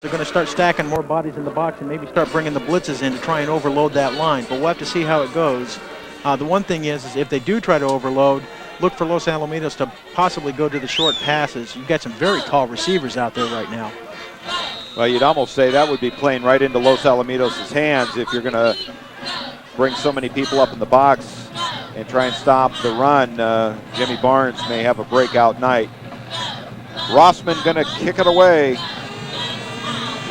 They're going to start stacking more bodies in the box and maybe start bringing the blitzes in to try and overload that line. But we'll have to see how it goes. The one thing is if they do try to overload, look for Los Alamitos to possibly go to the short passes. You've got some very tall receivers out there right now. Well, you'd almost say that would be playing right into Los Alamitos' hands if you're going to bring so many people up in the box and try and stop the run. Jimmy Barnes may have a breakout night. Rossman going to kick it away.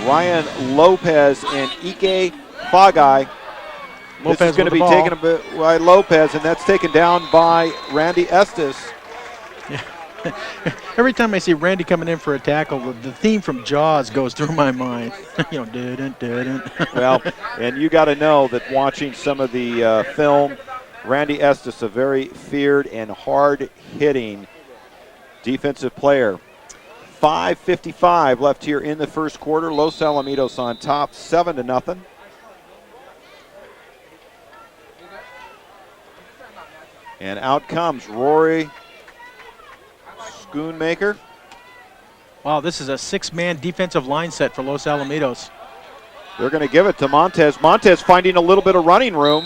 Ryan Lopez and Ike Fagai. Lopez this is going to be taken by Lopez, and that's taken down by Randy Estes. Yeah. Every time I see Randy coming in for a tackle, the theme from Jaws goes through my mind. Well, and you got to know that watching some of the film, Randy Estes, a very feared and hard-hitting defensive player. 5:55 left here in the first quarter. Los Alamitos on top, 7-0. And out comes Rory Schoonmaker. Wow, this is a 6-man defensive line set for Los Alamitos. They're going to give it to Montez. Montez finding a little bit of running room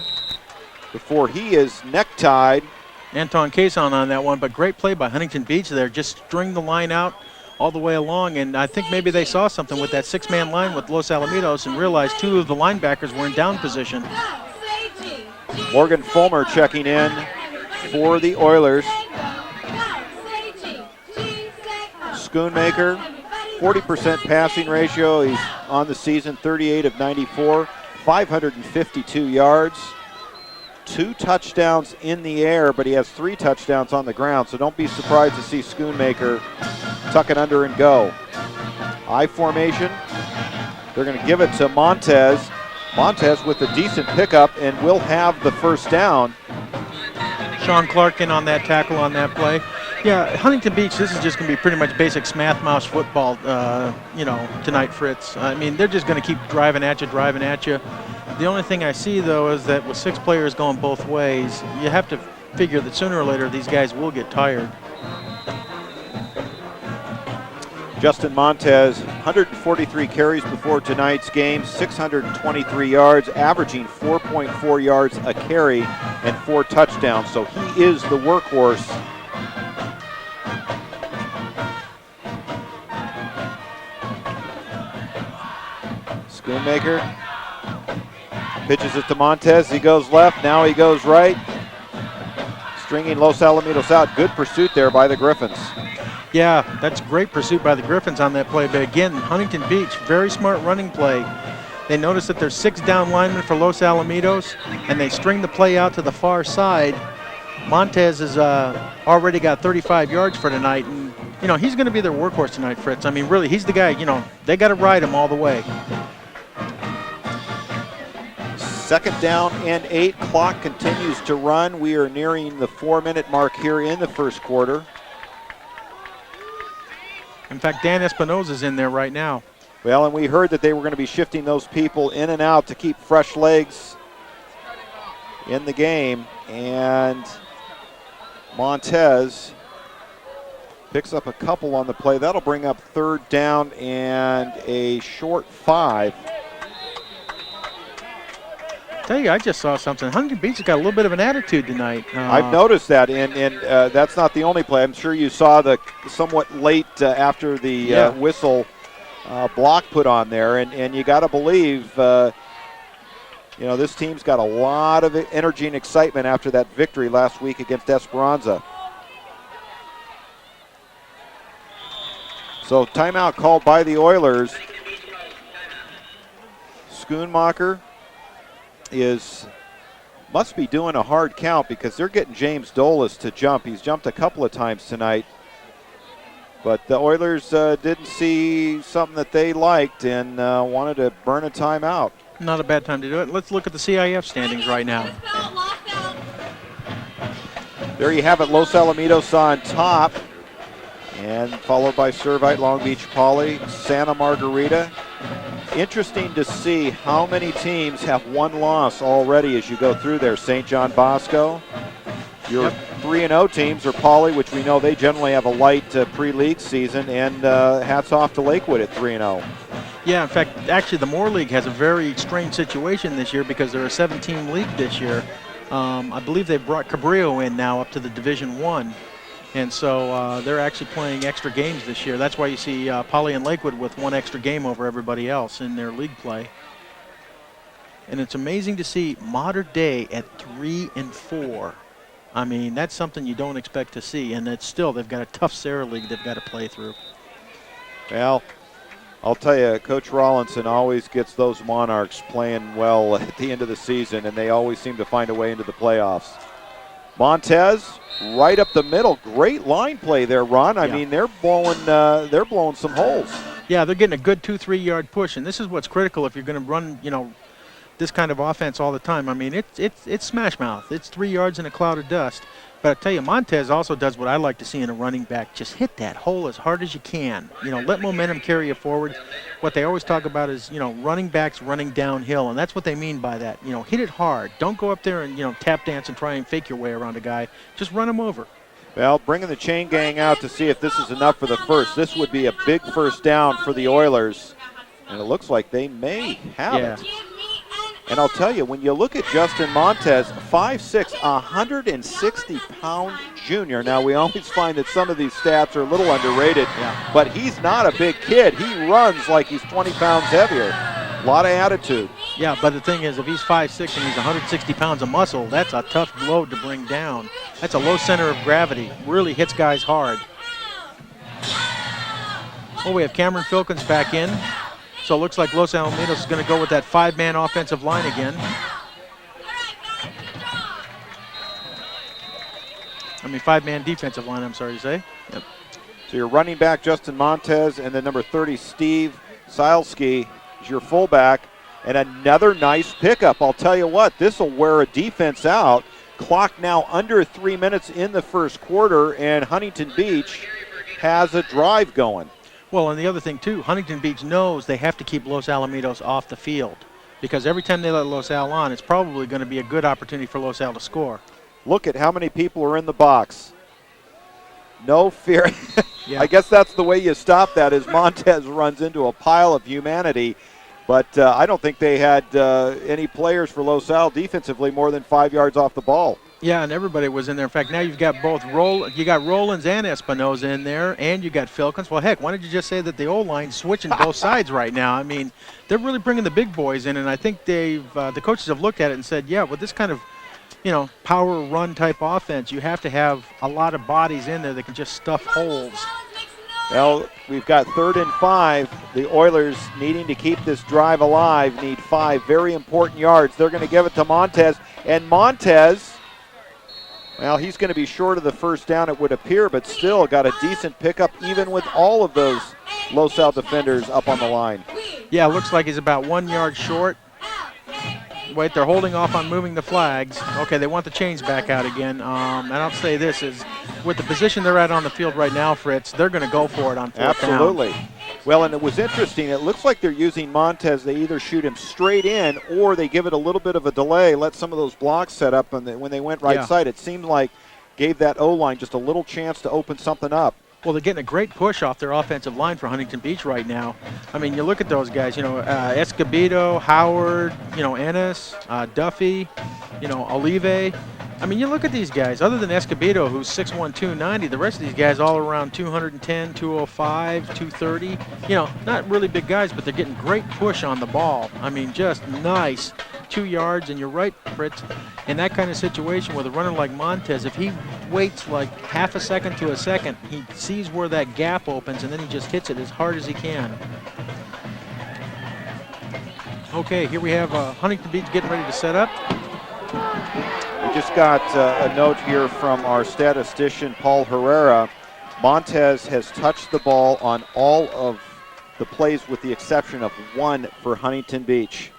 before he is necktied. Anton Cason on that one, but great play by Huntington Beach there. Just string the line out all the way along, and I think maybe they saw something with that 6-man line with Los Alamitos and realized 2 of the linebackers were in down position. Morgan Fulmer checking in for the Oilers. Schoonmaker, 40% passing ratio. He's on the season, 38 of 94, 552 yards. 2 touchdowns in the air, but he has 3 touchdowns on the ground, so don't be surprised to see Schoonmaker tuck it under and go. I formation. They're going to give it to Montez. Montez with a decent pickup and will have the first down. Sean Clark in on that tackle on that play. Yeah, Huntington Beach, this is just going to be pretty much basic Smath Mouse football, tonight, Fritz. I mean, they're just going to keep driving at you. The only thing I see, though, is that with 6 players going both ways, you have to figure that sooner or later these guys will get tired. Justin Montez, 143 carries before tonight's game, 623 yards, averaging 4.4 yards a carry and 4 touchdowns. So he is the workhorse. Schoonmaker pitches it to Montez. He goes left. Now he goes right. Stringing Los Alamitos out. Good pursuit there by the Griffins. Yeah, that's great pursuit by the Griffins on that play. But again, Huntington Beach, very smart running play. They notice that there's 6 down linemen for Los Alamitos, and they string the play out to the far side. Montez has already got 35 yards for tonight, and he's going to be their workhorse tonight, Fritz. I mean, really, he's the guy. They got to ride him all the way. 2nd down and 8. Clock continues to run. We are nearing the 4-minute mark here in the first quarter. In fact, Dan Espinosa's in there right now. Well, and we heard that they were going to be shifting those people in and out to keep fresh legs in the game. And Montez picks up a couple on the play. That'll bring up 3rd down and a short 5. Tell you, I just saw something. Huntington Beach has got a little bit of an attitude tonight. I've noticed that, and that's not the only play. I'm sure you saw the somewhat late after the whistle block put on there, and you got to believe, this team's got a lot of energy and excitement after that victory last week against Esperanza. So timeout called by the Oilers. Schoonmaker must be doing a hard count because they're getting James Dolis to jump. He's jumped a couple of times tonight. But the Oilers didn't see something that they liked and wanted to burn a timeout. Not a bad time to do it. Let's look at the CIF standings right now. There you have it, Los Alamitos on top. And followed by Servite, Long Beach Poly, Santa Margarita. Interesting to see how many teams have 1 loss already as you go through there. St. John Bosco. Your 3-0 teams are Poly, which we know they generally have a light pre-league season, and hats off to Lakewood at 3-0. Yeah, in fact, actually the Moore League has a very strange situation this year because they're a 7-team league this year. I believe they've brought Cabrillo in now up to the Division I. And so they're actually playing extra games this year. That's why you see Poly and Lakewood with one extra game over everybody else in their league play. And it's amazing to see Modern Day at 3-4. I mean, that's something you don't expect to see. And it's still, they've got a tough Sarah League they've got to play through. Well, I'll tell you, Coach Rawlinson always gets those Monarchs playing well at the end of the season, and they always seem to find a way into the playoffs. Montez, right up the middle. Great line play there, Ron. I mean, they're blowing some holes. Yeah, they're getting a good 2-3 yard push, and this is what's critical if you're going to run, this kind of offense all the time. I mean, it's smash mouth. It's 3 yards in a cloud of dust. But I tell you, Montez also does what I like to see in a running back. Just hit that hole as hard as you can. Let momentum carry you forward. What they always talk about is, running backs running downhill, and that's what they mean by that. Hit it hard. Don't go up there and, tap dance and try and fake your way around a guy. Just run him over. Well, bringing the chain gang out to see if this is enough for the first. This would be a big first down for the Oilers, and it looks like they may have it. And I'll tell you, when you look at Justin Montez, 5'6", 160-pound junior. Now, we always find that some of these stats are a little underrated, but he's not a big kid. He runs like he's 20 pounds heavier. A lot of attitude. Yeah, but the thing is, if he's 5'6" and he's 160 pounds of muscle, that's a tough load to bring down. That's a low center of gravity. Really hits guys hard. Oh, we have Cameron Filkins back in. So it looks like Los Alamitos is going to go with that 5-man offensive line again. I mean, 5-man defensive line, I'm sorry to say. Yep. So your running back, Justin Montez, and then number 30, Steve Silski is your fullback. And another nice pickup. I'll tell you what, this will wear a defense out. Clock now under 3 minutes in the first quarter, and Huntington Beach has a drive going. Well, and the other thing, too, Huntington Beach knows they have to keep Los Alamitos off the field because every time they let Los Al on, it's probably going to be a good opportunity for Los Al to score. Look at how many people are in the box. No fear. I guess that's the way you stop that as Montez runs into a pile of humanity. But I don't think they had any players for Los Al defensively more than 5 yards off the ball. Yeah, and everybody was in there. In fact, now you've got both Rollins and Espinoza in there, and you got Filkins. Well, heck, why don't you just say that the O-line's switching both sides right now? I mean, they're really bringing the big boys in, and I think the coaches have looked at it and said, yeah, with this kind of, power run type offense, you have to have a lot of bodies in there that can just stuff holes. Well, we've got 3rd and 5. The Oilers, needing to keep this drive alive, need 5 very important yards. They're going to give it to Montez, and Montez, well, he's going to be short of the first down, it would appear, but still got a decent pickup even with all of those Los Al defenders up on the line. Yeah, looks like he's about 1 yard short. Wait, they're holding off on moving the flags. Okay, they want the chains back out again. And I'll say this is, with the position they're at on the field right now, Fritz, they're going to go for it on 4th down. Absolutely. Well, and it was interesting. It looks like they're using Montez. They either shoot him straight in or they give it a little bit of a delay, let some of those blocks set up, and when they went right side, it seemed like gave that O-line just a little chance to open something up. Well, they're getting a great push off their offensive line for Huntington Beach right now. I mean, you look at those guys, Escobedo, Howard, Ennis, Duffy, Olive. I mean, you look at these guys, other than Escobedo, who's 6'1", 290, the rest of these guys all around 210, 205, 230. Not really big guys, but they're getting great push on the ball. I mean, just nice 2 yards, and you're right, Fritz, in that kind of situation with a runner like Montez, if he waits like half a second to a second, he sees where that gap opens, and then he just hits it as hard as he can. Okay, here we have Huntington Beach getting ready to set up. We just got a note here from our statistician, Paul Herrera. Montez has touched the ball on all of the plays with the exception of one for Huntington Beach.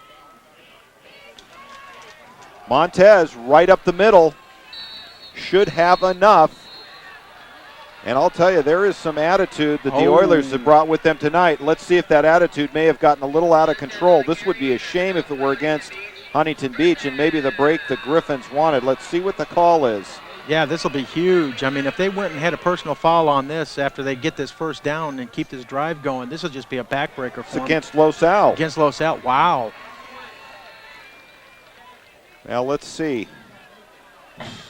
Montez right up the middle, should have enough. And I'll tell you, there is some attitude that the Oilers have brought with them tonight. Let's see if that attitude may have gotten a little out of control. This would be a shame if it were against Huntington Beach and maybe the break the Griffins wanted. Let's see what the call is. Yeah, this will be huge. I mean, if they went and had a personal foul on this after they get this first down and keep this drive going, this will just be a backbreaker for them. Against Los Al. Against Los Al. Wow. Well, let's see.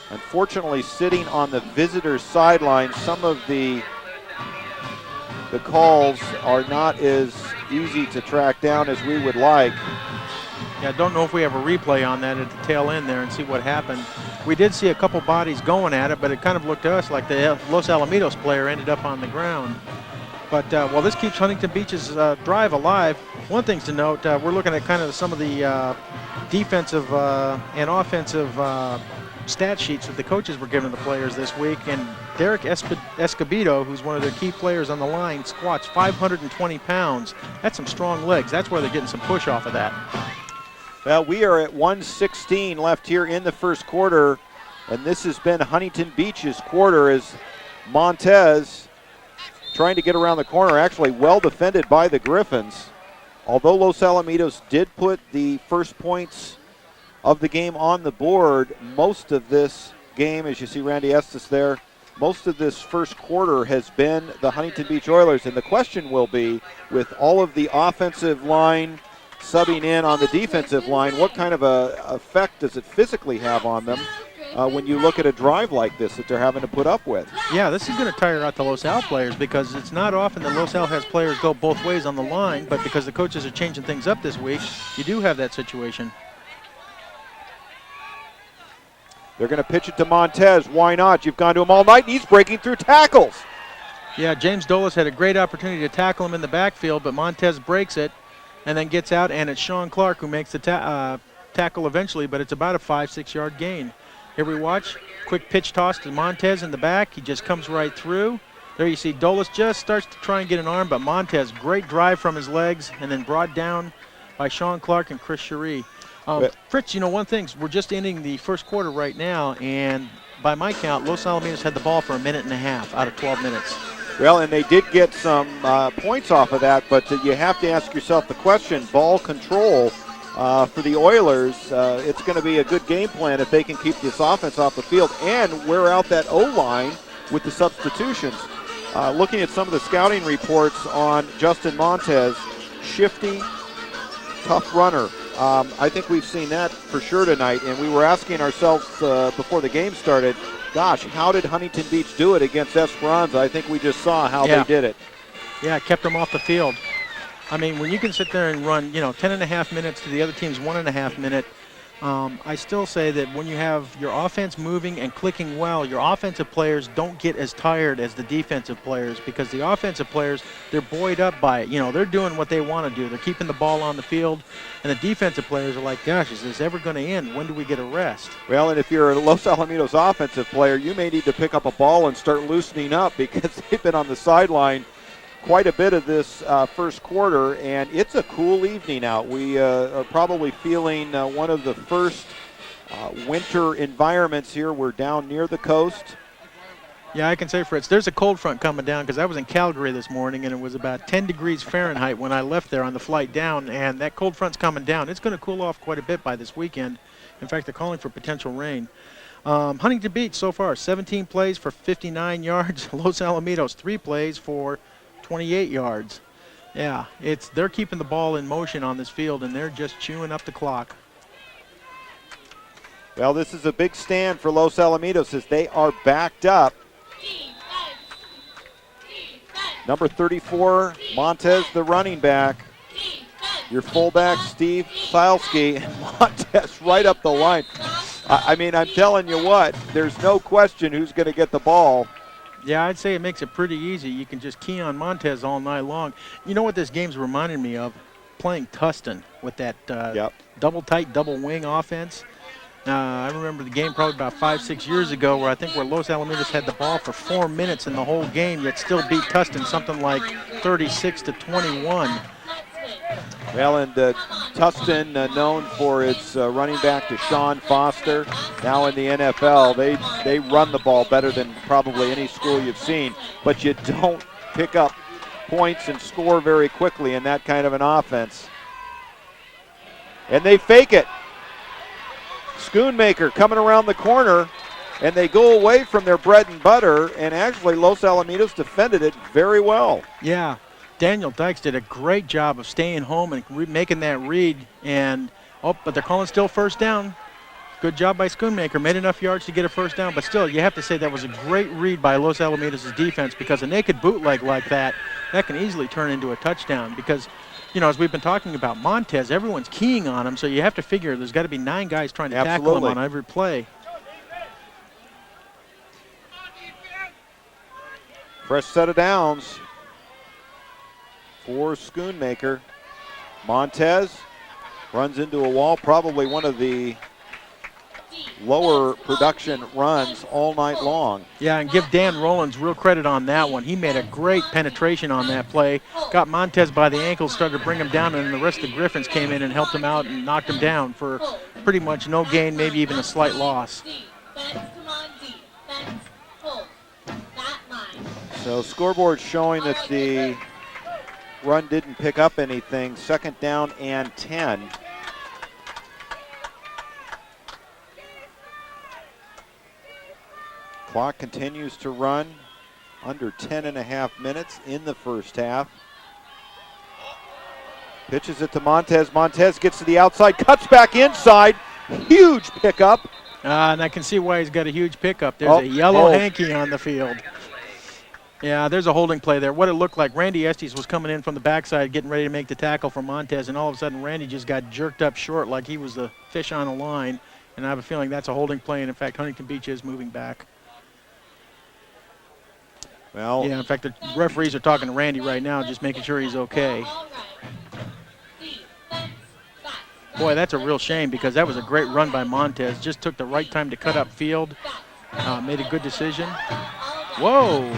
Unfortunately, sitting on the visitors' sideline, some of the calls are not as easy to track down as we would like. Yeah, I don't know if we have a replay on that at the tail end there and see what happened. We did see a couple bodies going at it, but it kind of looked to us like the Los Alamitos player ended up on the ground. But, well, this keeps Huntington Beach's drive alive. One thing to note, we're looking at kind of some of the defensive and offensive stat sheets that the coaches were giving the players this week. And Derek Escobedo, who's one of their key players on the line, squats 520 pounds. That's some strong legs. That's where they're getting some push off of that. Well, we are at 1:16 left here in the first quarter, and this has been Huntington Beach's quarter as Montez trying to get around the corner, actually well defended by the Griffins. Although Los Alamitos did put the first points of the game on the board, most of this game, as you see Randy Estes there, most of this first quarter has been the Huntington Beach Oilers, and the question will be, with all of the offensive line subbing in on the defensive line, what kind of a effect does it physically have on them when you look at a drive like this that they're having to put up with? Yeah, this is going to tire out the Los Al players because it's not often that Los Al has players go both ways on the line, but because the coaches are changing things up this week, you do have that situation. They're going to pitch it to Montez. Why not? You've gone to him all night, and he's breaking through tackles. Yeah, James Dolis had a great opportunity to tackle him in the backfield, but Montez breaks it and then gets out, and it's Sean Clark who makes the tackle eventually, but it's about a 5-6 yard gain. Here we watch, quick pitch toss to Montez in the back. He just comes right through. There you see Dolis just starts to try and get an arm, but Montez, great drive from his legs, and then brought down by Sean Clark and Chris Cherie. Fritz, you know, one thing, we're just ending the first quarter right now, and by my count, Los Alamitos had the ball for 1.5 minutes out of 12 minutes. Well, and they did get some points off of that, but you have to ask yourself the question, ball control for the Oilers, it's going to be a good game plan if they can keep this offense off the field and wear out that O-line with the substitutions. Looking at some of the scouting reports on Justin Montez, shifty, tough runner. I think we've seen that for sure tonight, and we were asking ourselves before the game started, gosh, how did Huntington Beach do it against Esperanza? I think we just saw how they did it. Yeah, kept them off the field. I mean, when you can sit there and run, 10.5 minutes to the other team's 1.5 minute, I still say that when you have your offense moving and clicking well, your offensive players don't get as tired as the defensive players because the offensive players, they're buoyed up by it. They're doing what they want to do. They're keeping the ball on the field, and the defensive players are like, gosh, is this ever going to end? When do we get a rest? Well, and if you're a Los Alamitos offensive player, you may need to pick up a ball and start loosening up because they've been on the sideline quite a bit of this first quarter, and it's a cool evening out. We are probably feeling one of the first winter environments here. We're down near the coast. Yeah, I can say, Fritz, there's a cold front coming down because I was in Calgary this morning, and it was about 10 degrees Fahrenheit when I left there on the flight down, and that cold front's coming down. It's going to cool off quite a bit by this weekend. In fact, they're calling for potential rain. Huntington Beach so far, 17 plays for 59 yards. Los Alamitos, 3 plays for 28 yards. Yeah, they're keeping the ball in motion on this field, and they're just chewing up the clock. Well, this is a big stand for Los Alamitos as they are backed up. Number 34, Montez, the running back. Your fullback, Steve Silsky, and Montez right up the line. I mean, I'm telling you what, there's no question who's going to get the ball. Yeah, I'd say it makes it pretty easy. You can just key on Montez all night long. You know what this game's reminding me of? Playing Tustin with that double tight, double wing offense. I remember the game probably about 5-6 years ago where Los Alamitos had the ball for 4 minutes in the whole game, yet still beat Tustin something like 36-21. Well, and Tustin, known for its running back Deshaun Foster, now in the NFL, they run the ball better than probably any school you've seen, but you don't pick up points and score very quickly in that kind of an offense. And they fake it. Schoonmaker coming around the corner, and they go away from their bread and butter, and actually Los Alamitos defended it very well. Yeah, Daniel Dykes did a great job of staying home and making that read, and but they're calling still first down. Good job by Schoonmaker, made enough yards to get a first down, but still, you have to say that was a great read by Los Alamitos' defense, because a naked bootleg like that can easily turn into a touchdown, because, you know, as we've been talking about Montez, everyone's keying on him, so you have to figure there's got to be 9 guys trying to tackle him on every play. Fresh set of downs for Schoonmaker. Montez runs into a wall, probably one of the lower production runs all night long. Yeah, and give Dan Rollins real credit on that one. He made a great penetration on that play, got Montez by the ankles, started to bring him down, and then the rest of the Griffins came in and helped him out and knocked him down for pretty much no gain, maybe even a slight loss. So scoreboard showing that the run didn't pick up anything. 2nd down and 10. Clock continues to run, under 10.5 minutes in the first half. Pitches it to Montez. Montez gets to the outside, cuts back inside. Huge pickup. And I can see why he's got a huge pickup. There's a yellow hanky on the field. Yeah, there's a holding play there. What it looked like, Randy Estes was coming in from the backside, getting ready to make the tackle for Montez, and all of a sudden Randy just got jerked up short like he was the fish on a line. And I have a feeling that's a holding play, and in fact, Huntington Beach is moving back. Well, yeah, in fact, the referees are talking to Randy right now, just making sure he's okay. Boy, that's a real shame, because that was a great run by Montez. Just took the right time to cut up field, made a good decision. Whoa.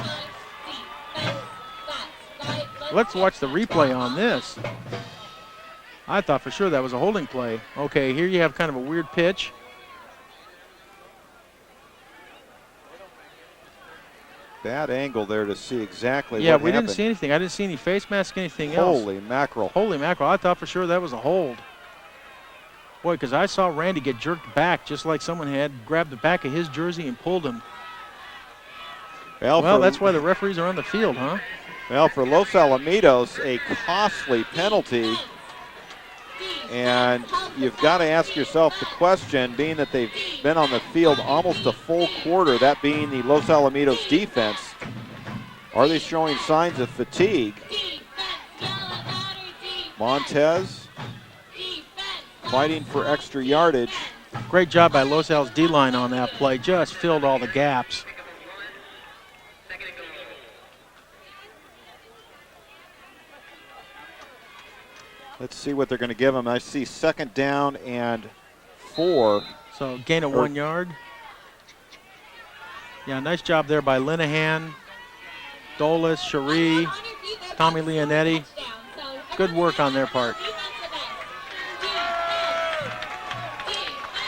Let's watch the replay on this. I thought for sure that was a holding play. Okay, here you have kind of a weird pitch. Bad angle there to see exactly what happened. Yeah, we didn't see anything. I didn't see any face mask, anything else. Holy mackerel. Holy mackerel. I thought for sure that was a hold. Boy, because I saw Randy get jerked back just like someone had grabbed the back of his jersey and pulled him. Well, that's why the referees are on the field, huh? Well, for Los Alamitos, a costly penalty. And you've got to ask yourself the question, being that they've been on the field almost a full quarter, that being the Los Alamitos defense, are they showing signs of fatigue? Montez fighting for extra yardage. Great job by Los Al's D-line on that play, just filled all the gaps. Let's see what they're going to give him. I see 2nd down and 4. So gain of 1 yard. Yeah, nice job there by Linehan, Dolis, Cherie, Tommy Leonetti. Good work on their part.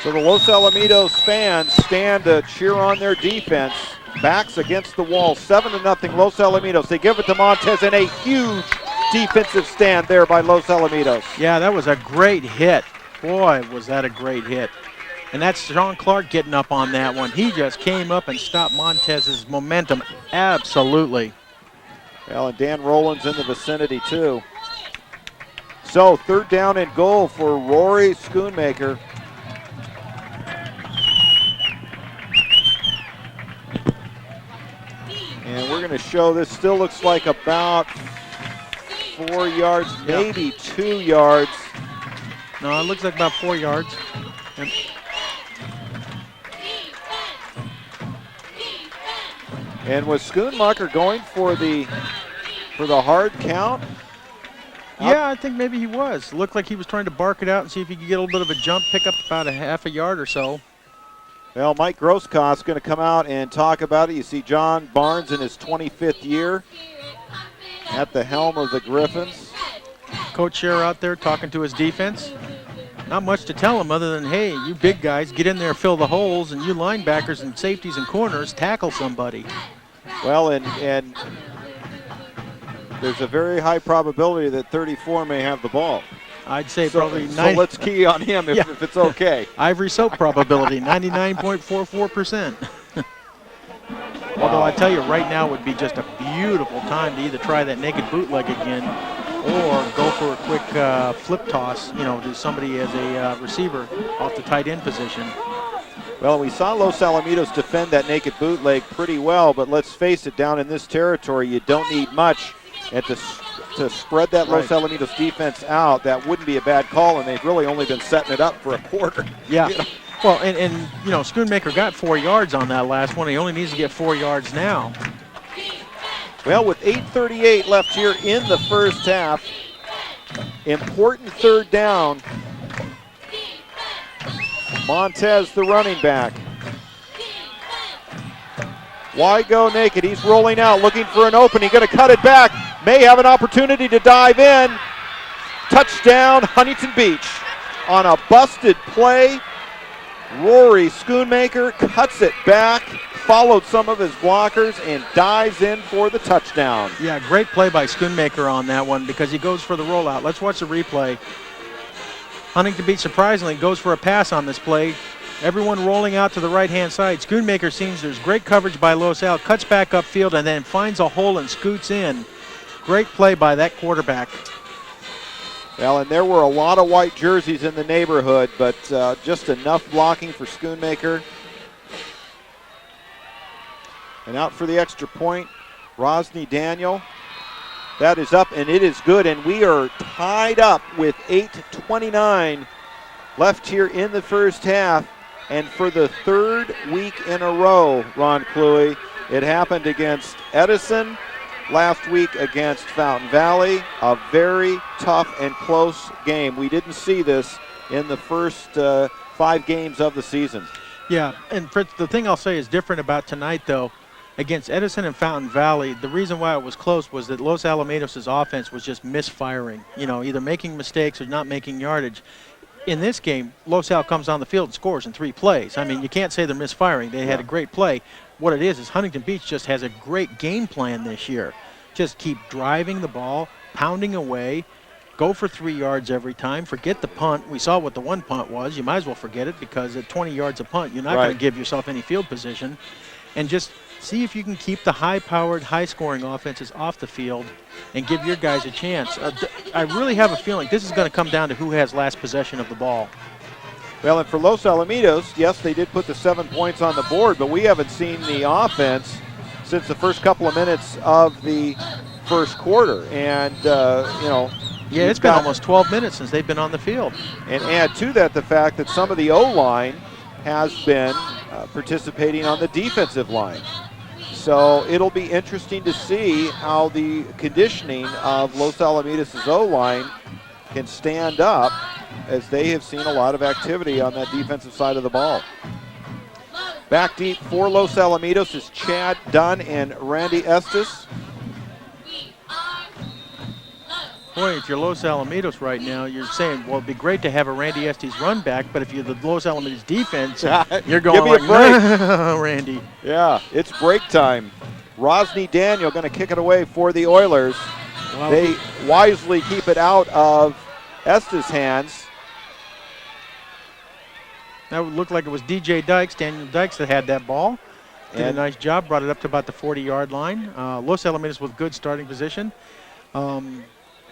So the Los Alamitos fans stand to cheer on their defense. Backs against the wall, 7-0 Los Alamitos. They give it to Montez, and a huge defensive stand there by Los Alamitos. Yeah, that was a great hit. Boy, was that a great hit. And that's Sean Clark getting up on that one. He just came up and stopped Montez's momentum. Absolutely. Well, and Dan Rollins in the vicinity too. So 3rd down and goal for Rory Schoonmaker. And we're going to show this still looks like about 4 yards, maybe 2 yards. No, it looks like about 4 yards. Yep. And was Schoonmaker going for the hard count? Yeah, I think maybe he was. Looked like he was trying to bark it out and see if he could get a little bit of a jump, pick up about a half a yard or so. Well, Mike Grosskopf's going to come out and talk about it. You see John Barnes in his 25th year at the helm of the Griffins. Coach Scherer out there talking to his defense. Not much to tell him other than, hey, you big guys, get in there, fill the holes, and you linebackers and safeties and corners, tackle somebody. Well, and there's a very high probability that 34 may have the ball. I'd say probably 90. So let's key on him if it's okay. Ivory soap probability, 99.44%. Although I tell you, right now would be just a beautiful time to either try that naked bootleg again or go for a quick flip toss, to somebody as a receiver off the tight end position. Well, we saw Los Alamitos defend that naked bootleg pretty well, but let's face it, down in this territory, you don't need much. And to spread that Los Alamitos defense out, that wouldn't be a bad call, and they've really only been setting it up for a quarter. Yeah. Well, and Schoonmaker got 4 yards on that last one. He only needs to get 4 yards now. Well, with 8:38 left here in the first half, important third down. Montez, the running back. Why go naked? He's rolling out, looking for an opening. Going to cut it back. May have an opportunity to dive in. Touchdown, Huntington Beach. On a busted play, Rory Schoonmaker cuts it back, followed some of his blockers, and dives in for the touchdown. Yeah, great play by Schoonmaker on that one because he goes for the rollout. Let's watch the replay. Huntington Beach surprisingly goes for a pass on this play. Everyone rolling out to the right-hand side. Schoonmaker sees there's great coverage by Los Al, cuts back upfield, and then finds a hole and scoots in. Great play by that quarterback. Well, and there were a lot of white jerseys in the neighborhood, but just enough blocking for Schoonmaker. And out for the extra point, Rosny Daniel. That is up, and it is good, and we are tied up with 8:29 left here in the first half. And for the third week in a row, Ron Cluey, it happened against Edison, last week against Fountain Valley. A very tough and close game. We didn't see this in the first 5 games of the season. Yeah, and Fritz, the thing I'll say is different about tonight, though, against Edison and Fountain Valley, the reason why it was close was that Los Alamitos' offense was just misfiring, either making mistakes or not making yardage. In this game, Los Al comes on the field and scores in 3 plays. I mean, you can't say they're misfiring. They had a great play. What it is Huntington Beach just has a great game plan this year. Just keep driving the ball, pounding away, go for 3 yards every time, forget the punt. We saw what the one punt was. You might as well forget it because at 20 yards a punt, you're not going to give yourself any field position. And just see if you can keep the high-powered, high-scoring offenses off the field and give your guys a chance. I really have a feeling this is going to come down to who has last possession of the ball. Well, and for Los Alamitos, yes, they did put the 7 points on the board, but we haven't seen the offense since the first couple of minutes of the first quarter. And, yeah, it's been almost 12 minutes since they've been on the field. And add to that the fact that some of the O-line has been participating on the defensive line. So it'll be interesting to see how the conditioning of Los Alamitos' O-line can stand up, as they have seen a lot of activity on that defensive side of the ball. Back deep for Los Alamitos is Chad Dunn and Randy Estes. Boy, if you're Los Alamitos right now, you're saying, well, it'd be great to have a Randy Estes run back, but if you're the Los Alamitos defense, you're going Give me like, no, Randy. Yeah, it's break time. Rosny Daniel going to kick it away for the Oilers. Wow. They wisely keep it out of Estes' hands. That would look like it was DJ Dykes, Daniel Dykes, that had that ball. Did a nice job, brought it up to about the 40-yard line. Los Alamitos with good starting position.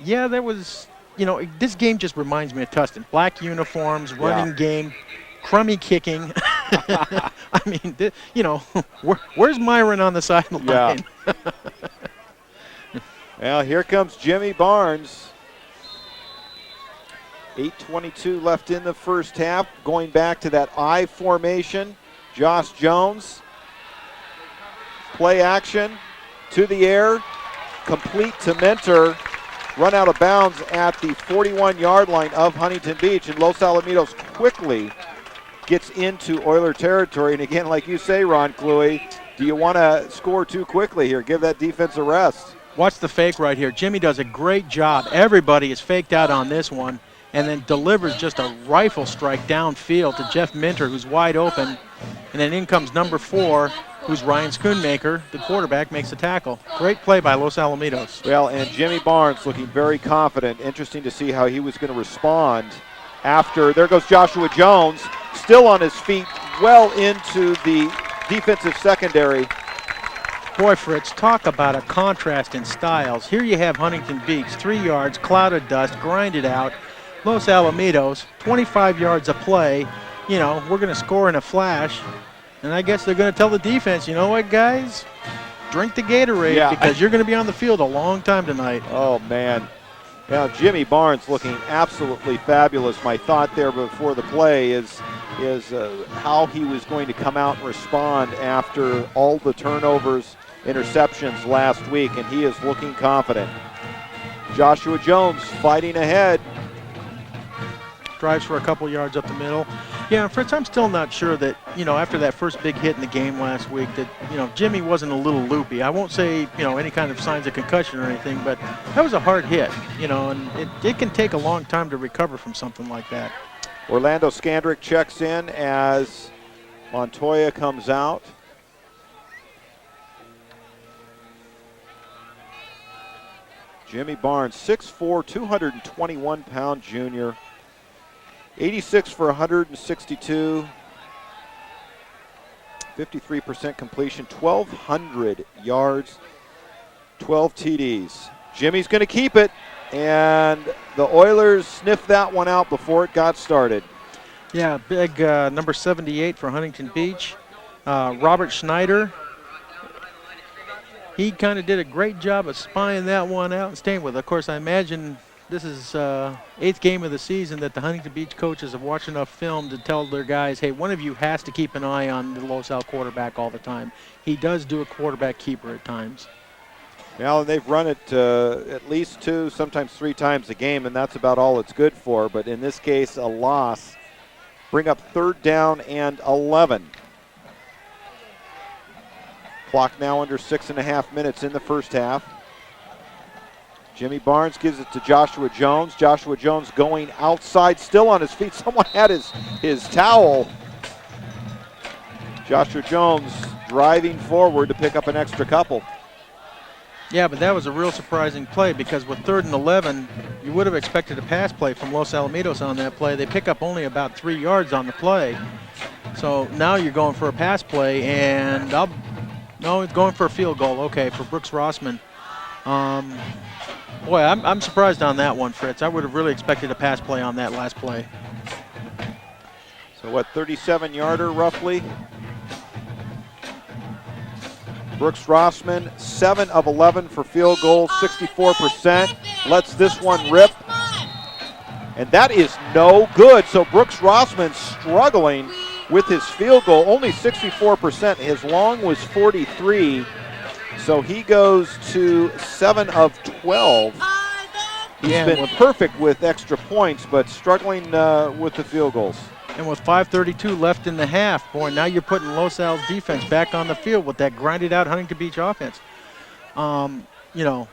Yeah, there was, this game just reminds me of Tustin. Black uniforms, running game, crummy kicking. I mean, where's Myron on the sideline? Yeah. Well, here comes Jimmy Barnes. 8:22 left in the first half. Going back to that I formation. Josh Jones. Play action to the air. Complete to Mentor. Run out of bounds at the 41-yard line of Huntington Beach. And Los Alamitos quickly gets into Oiler territory. And again, like you say, Ron Cluey, do you want to score too quickly here? Give that defense a rest. Watch the fake right here. Jimmy does a great job. Everybody is faked out on this one and then delivers just a rifle strike downfield to Jeff Minter, who's wide open. And then in comes number 4, who's Ryan Schoonmaker. The quarterback makes the tackle. Great play by Los Alamitos. Well, and Jimmy Barnes looking very confident. Interesting to see how he was going to respond after. There goes Joshua Jones, still on his feet, well into the defensive secondary. Boy, Fritz, talk about a contrast in styles. Here you have Huntington Beach, 3 yards, cloud of dust, grinded out. Los Alamitos, 25 yards of play. You know, we're going to score in a flash. And I guess they're going to tell the defense, you know what, guys? Drink the Gatorade because you're going to be on the field a long time tonight. Oh, man. Now, Jimmy Barnes looking absolutely fabulous. My thought there before the play is how he was going to come out and respond after all the turnovers, interceptions last week, and he is looking confident. Joshua Jones fighting ahead. Drives for a couple yards up the middle. Yeah, Fritz, I'm still not sure that, you know, after that first big hit in the game last week that, you know, Jimmy wasn't a little loopy. I won't say, you know, any kind of signs of concussion or anything, but that was a hard hit, you know, and it can take a long time to recover from something like that. Orlando Skandrick checks in as Montoya comes out. Jimmy Barnes, 6'4", 221-pound junior. 86 for 162. 53% completion, 1,200 yards, 12 TDs. Jimmy's going to keep it, and the Oilers sniffed that one out before it got started. Yeah, big number 78 for Huntington Beach. Robert Schneider. He kind of did a great job of spying that one out and staying with it. Of course, I imagine this is 8th game of the season that the Huntington Beach coaches have watched enough film to tell their guys, hey, one of you has to keep an eye on the Los Al quarterback all the time. He does do a quarterback keeper at times. Well, they've run it at least 2, sometimes 3 times a game, and that's about all it's good for. But in this case, a loss. Bring up 3rd down and 11. Clock now under 6.5 minutes in the first half. Jimmy Barnes gives it to Joshua Jones. Joshua Jones going outside, still on his feet. Someone had his towel. Joshua Jones driving forward to pick up an extra couple. Yeah, but that was a real surprising play because with 3rd and 11, you would have expected a pass play from Los Alamitos on that play. They pick up only about 3 yards on the play. So now you're going for a pass play, and no, it's going for a field goal. Okay, for Brooks Rossman. Boy, I'm surprised on that one, Fritz. I would have really expected a pass play on that last play. So what, 37-yarder roughly? Brooks Rossman, 7 of 11 for field goals, 64%. Lets this one rip. And that is no good. So Brooks Rossman struggling with his field goal, only 64%. His long was 43. So he goes to 7 of 12. He's been perfect with extra points, but struggling with the field goals. And with 5:32 left in the half, boy, now you're putting Los Al's defense back on the field with that grinded out Huntington Beach offense. You know,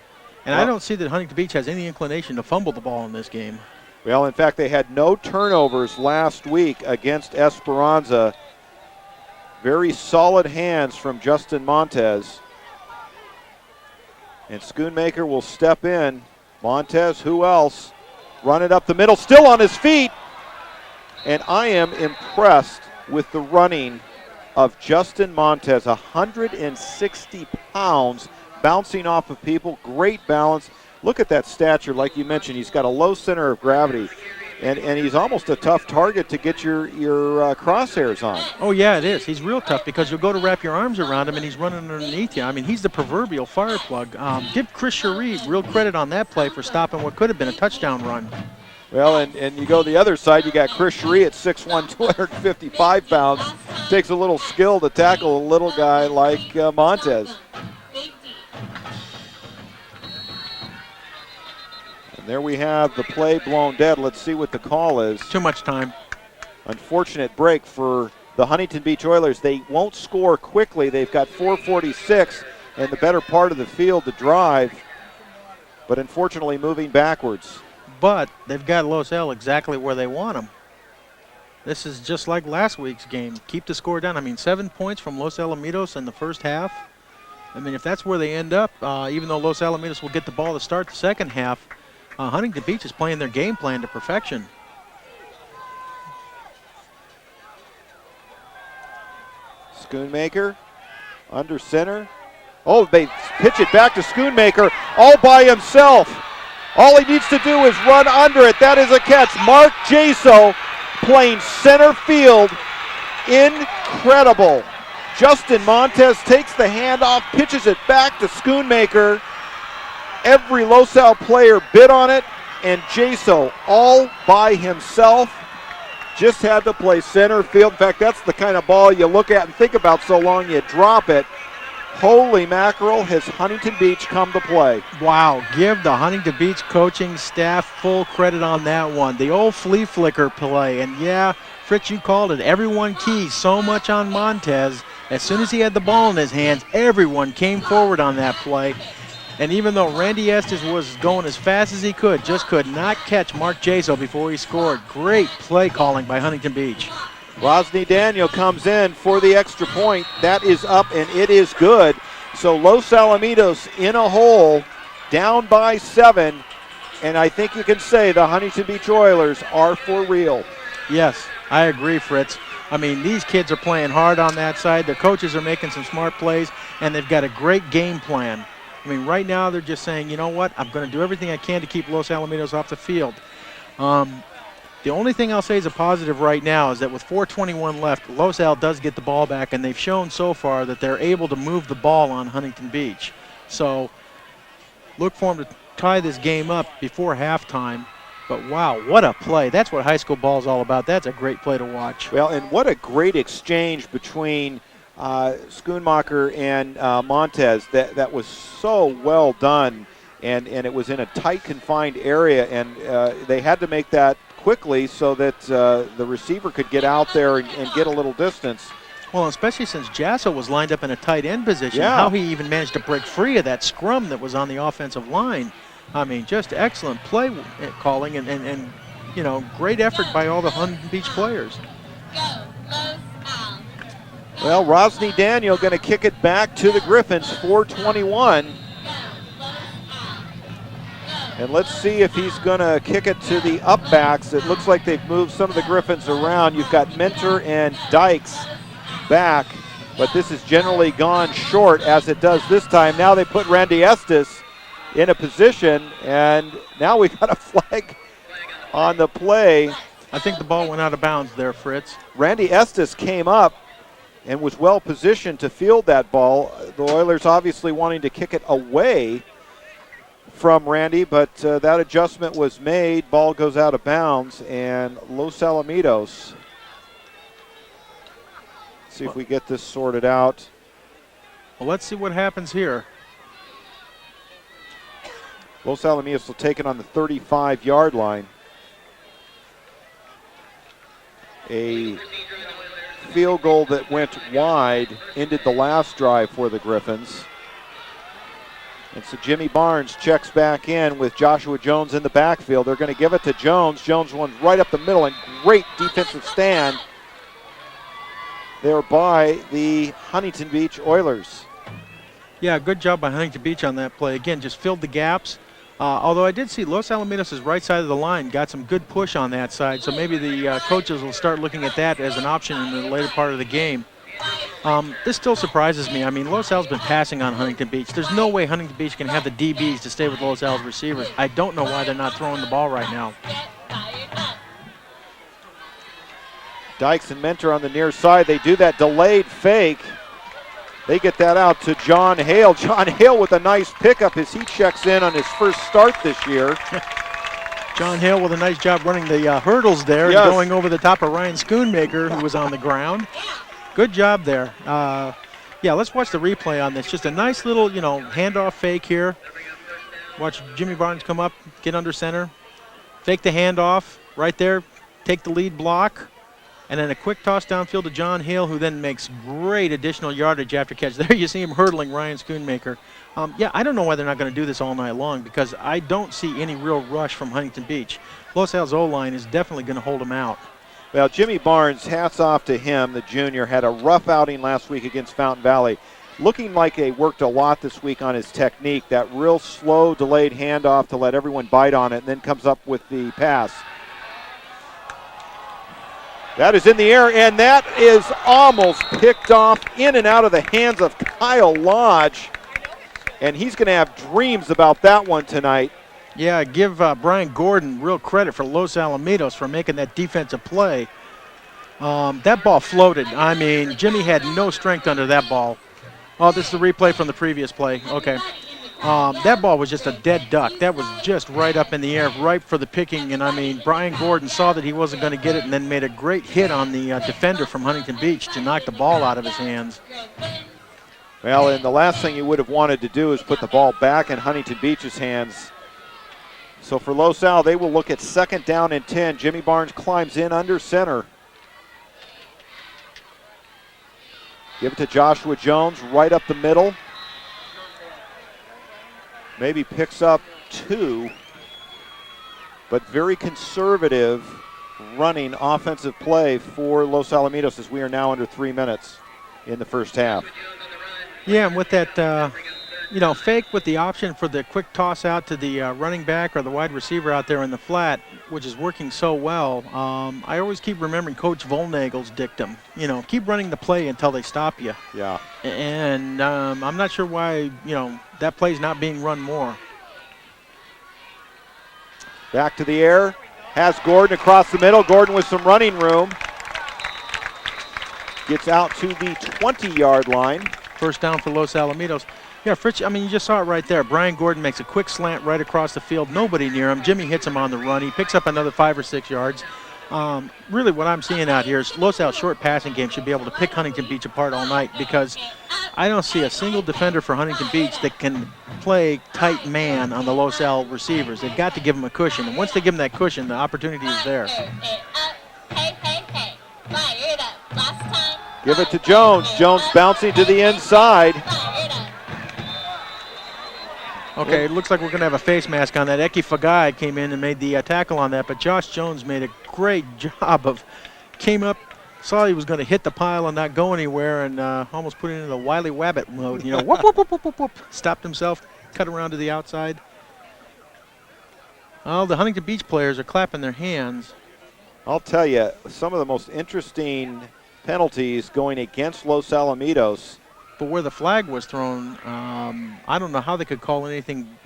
and I don't see that Huntington Beach has any inclination to fumble the ball in this game. Well, in fact, they had no turnovers last week against Esperanza. Very solid hands from Justin Montez. And Schoonmaker will step in. Montez, who else? Run it up the middle, still on his feet. And I am impressed with the running of Justin Montez, 160 pounds, bouncing off of people, great balance. Look at that stature, like you mentioned. He's got a low center of gravity, and he's almost a tough target to get your crosshairs on. Oh, yeah, it is. He's real tough because you'll go to wrap your arms around him, and he's running underneath you. I mean, he's the proverbial fire plug. Give Chris Cherie real credit on that play for stopping what could have been a touchdown run. Well, and you go the other side, you got Chris Cherie at 6'1", 255 pounds. Takes a little skill to tackle a little guy like Montez. And there we have the play blown dead. Let's see what the call is. Too much time. Unfortunate break for the Huntington Beach Oilers. They won't score quickly. They've got 4:46 and the better part of the field to drive, but unfortunately moving backwards. But they've got Los Al exactly where they want them. This is just like last week's game. Keep the score down. I mean, 7 points from Los Alamitos in the first half. I mean, if that's where they end up, even though Los Alamitos will get the ball to start the second half, Huntington Beach is playing their game plan to perfection. Schoonmaker under center. Oh, they pitch it back to Schoonmaker all by himself. All he needs to do is run under it. That is a catch. Mark Jaso playing center field. Incredible. Justin Montez takes the handoff, pitches it back to Schoonmaker. Every Los Al player bid on it, and Jaso all by himself just had to play center field. In fact, that's the kind of ball you look at and think about so long you drop it. Holy mackerel, has Huntington Beach come to play. Wow, give the Huntington Beach coaching staff full credit on that one. The old flea flicker play, and yeah, Fritz, you called it. Everyone keys so much on Montez. As soon as he had the ball in his hands, everyone came forward on that play. And even though Randy Estes was going as fast as he could, just could not catch Mark Jaso before he scored. Great play calling by Huntington Beach. Rosny Daniel comes in for the extra point. That is up, and it is good. So Los Alamitos in a hole, down by 7. And I think you can say the Huntington Beach Oilers are for real. Yes, I agree, Fritz. I mean, these kids are playing hard on that side. Their coaches are making some smart plays, and they've got a great game plan. I mean, right now they're just saying, you know what, I'm going to do everything I can to keep Los Alamitos off the field. The only thing I'll say is a positive right now is that with 4:21 left, Los Al does get the ball back, and they've shown so far that they're able to move the ball on Huntington Beach. So look for them to tie this game up before halftime. But wow, what a play. That's what high school ball is all about. That's a great play to watch. Well, and what a great exchange between Schoonmaker and Montez. That was so well done, and it was in a tight, confined area, and they had to make that quickly so that the receiver could get out there and get a little distance. Well, especially since Jasso was lined up in a tight end position, Yeah. how he even managed to break free of that scrum that was on the offensive line. I mean, just excellent play calling and you know, great effort by all the Huntington Beach players. Well, Rosny Daniel going to kick it back to the Griffins, 4:21. And let's see if he's going to kick it to the upbacks. It looks like they've moved some of the Griffins around. You've got Mentor and Dykes back, but this has generally gone short as it does this time. Now they put Randy Estes in a position, and now we've got a flag on the play. I think the ball went out of bounds there, Fritz. Randy Estes came up and was well positioned to field that ball. The Oilers obviously wanting to kick it away from Randy, but that adjustment was made. Ball goes out of bounds, and Los Alamitos. See if we get this sorted out. Well, let's see what happens here. Los Alamitos will take it on the 35-yard line. A field goal that went wide ended the last drive for the Griffins. And so Jimmy Barnes checks back in with Joshua Jones in the backfield. They're going to give it to Jones. Jones runs right up the middle, and great defensive stand there by the Huntington Beach Oilers. Yeah, good job by Huntington Beach on that play. Again, just filled the gaps. Although I did see Los Alamitos' right side of the line got some good push on that side, so maybe the coaches will start looking at that as an option in the later part of the game. This still surprises me. I mean, Los Al's been passing on Huntington Beach. There's no way Huntington Beach can have the DBs to stay with Los Al's receivers. I don't know why they're not throwing the ball right now. Dykes and Mentor on the near side. They do that delayed fake. They get that out to John Hale. John Hale with a nice pickup as he checks in on his first start this year. John Hale with a nice job running the hurdles there, Yes. and going over the top of Ryan Schoonmaker, who was on the ground. Good job there. Yeah, let's watch the replay on this. Just a nice little, you know, handoff fake here. Watch Jimmy Barnes come up, get under center, fake the handoff right there, take the lead block, and then a quick toss downfield to John Hale, who then makes great additional yardage after catch. There you see him hurdling Ryan Schoonmaker. Yeah, I don't know why they're not going to do this all night long, because I don't see any real rush from Huntington Beach. Los Al's O-line is definitely going to hold them out. Well, Jimmy Barnes, hats off to him, the junior, had a rough outing last week against Fountain Valley. Looking like they worked a lot this week on his technique, that real slow, delayed handoff to let everyone bite on it, and then comes up with the pass. That is in the air, and that is almost picked off in and out of the hands of Kyle Lodge. and he's going to have dreams about that one tonight. Yeah, give Brian Gordon real credit for Los Alamitos for making that defensive play. That ball floated. I mean, Jimmy had no strength under that ball. Oh, this is the replay from the previous play. Okay. That ball was just a dead duck. That was just right up in the air, ripe for the picking. And, I mean, Brian Gordon saw that he wasn't going to get it and then made a great hit on the defender from Huntington Beach to knock the ball out of his hands. Well, and the last thing you would have wanted to do is put the ball back in Huntington Beach's hands. So for Los Al, they will look at 2nd down and 10. Jimmy Barnes climbs in under center. Give it to Joshua Jones right up the middle. Maybe picks up 2, but very conservative running offensive play for Los Alamitos as we are now under 3 minutes in the first half. Yeah, and with that, fake with the option for the quick toss out to the running back or the wide receiver out there in the flat, which is working so well. I always keep remembering Coach Volnagel's dictum. Keep running the play until they stop you. Yeah. And I'm not sure why, that play's not being run more. Back to the air. Has Gordon across the middle. Gordon with some running room. Gets out to the 20-yard line. First down for Los Alamitos. Yeah, Fritz, you just saw it right there. Brian Gordon makes a quick slant right across the field. Nobody near him. Jimmy hits him on the run. He picks up another 5 or 6 yards. Really what I'm seeing out here is Los Al's short passing game should be able to pick Huntington Beach apart all night because I don't see a single defender for Huntington Beach that can play tight man on the Los Al receivers. They've got to give them a cushion. And once they give them that cushion, the opportunity is there. Give it to Jones. Jones bouncing to the inside. Okay, it looks like we're going to have a face mask on that. Eki Fagai came in and made the tackle on that, but Josh Jones made a great job of, came up, saw he was going to hit the pile and not go anywhere, and almost put it into the Wiley Wabbit mode. Whoop, whoop, whoop, whoop, whoop, whoop. Stopped himself, cut around to the outside. Oh, the Huntington Beach players are clapping their hands. I'll tell you, some of the most interesting penalties going against Los Alamitos. But where the flag was thrown, I don't know how they could call anything,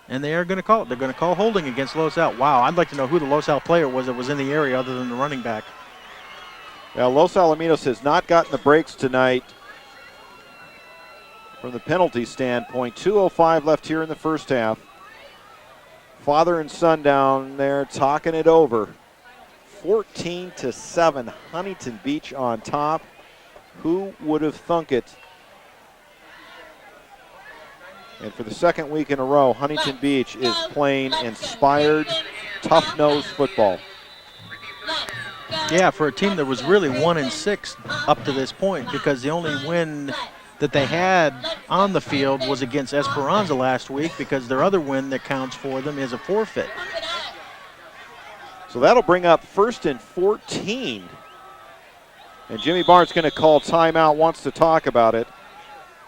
and they are going to call it. They're going to call holding against Los Al. Wow, I'd like to know who the Los Al player was that was in the area other than the running back. Now, Los Alamitos has not gotten the breaks tonight from the penalty standpoint. 2:05 left here in the first half. Father and son down there talking it over. 14-7, Huntington Beach on top. Who would have thunk it? And for the second week in a row, Huntington Beach is playing inspired, tough-nosed football. Yeah, for a team that was really 1-6 up to this point, because the only win that they had on the field was against Esperanza last week, because their other win that counts for them is a forfeit. So that'll bring up 1st and 14. And Jimmy Barnes going to call timeout, wants to talk about it.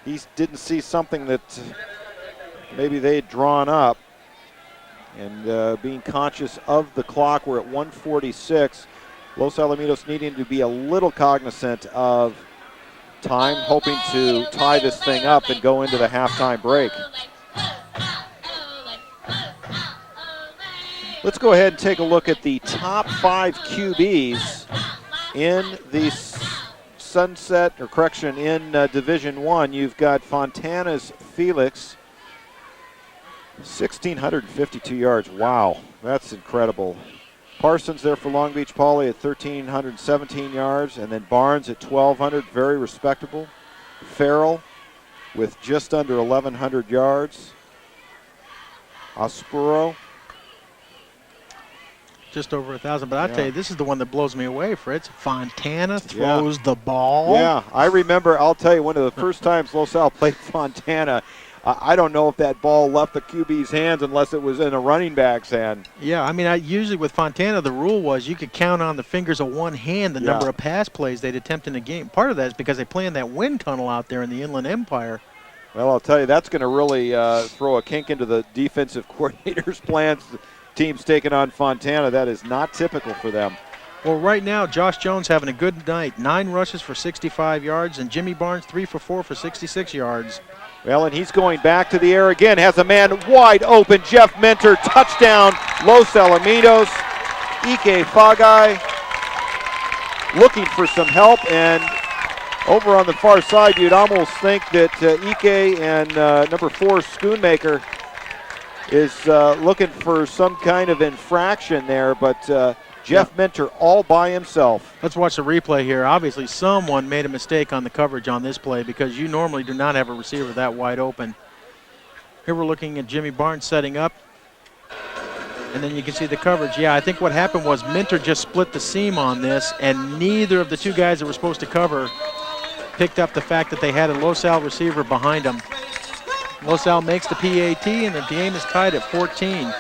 He didn't see something that maybe they had drawn up. And being conscious of the clock, we're at 1:46. Los Alamitos needing to be a little cognizant of time, hoping to tie this thing up and go into the halftime break. Let's go ahead and take a look at the top 5 QBs in the in Division I. You've got Fontana's Felix, 1,652 yards. Wow, that's incredible. Parsons there for Long Beach Poly at 1,317 yards, and then Barnes at 1,200, very respectable. Farrell with just under 1,100 yards. Ospuro. Just over 1,000, but I'll tell you, this is the one that blows me away, Fritz. Fontana throws the ball. Yeah, I remember, I'll tell you, one of the first times Los Al played Fontana, I don't know if that ball left the QB's hands unless it was in a running back's hand. Yeah, I mean, usually with Fontana, the rule was you could count on the fingers of one hand the number of pass plays they'd attempt in a game. Part of that is because they play in that wind tunnel out there in the Inland Empire. Well, I'll tell you, that's going to really throw a kink into the defensive coordinator's plans. Teams taking on Fontana. That is not typical for them. Well, right now, Josh Jones having a good night. 9 rushes for 65 yards, and Jimmy Barnes 3 for 4 for 66 yards. Well, and he's going back to the air again. Has a man wide open. Jeff Mentor, touchdown, Los Alamitos. Ike Fagai looking for some help, and over on the far side, you'd almost think that Ike and number 4, Schoonmaker, is looking for some kind of infraction there, but Jeff Mentor all by himself. Let's watch the replay here. Obviously, someone made a mistake on the coverage on this play because you normally do not have a receiver that wide open. Here we're looking at Jimmy Barnes setting up, and then you can see the coverage. Yeah, I think what happened was Mentor just split the seam on this, and neither of the two guys that were supposed to cover picked up the fact that they had a Los Al receiver behind them. Los Al makes the PAT, and the game is tied at 14.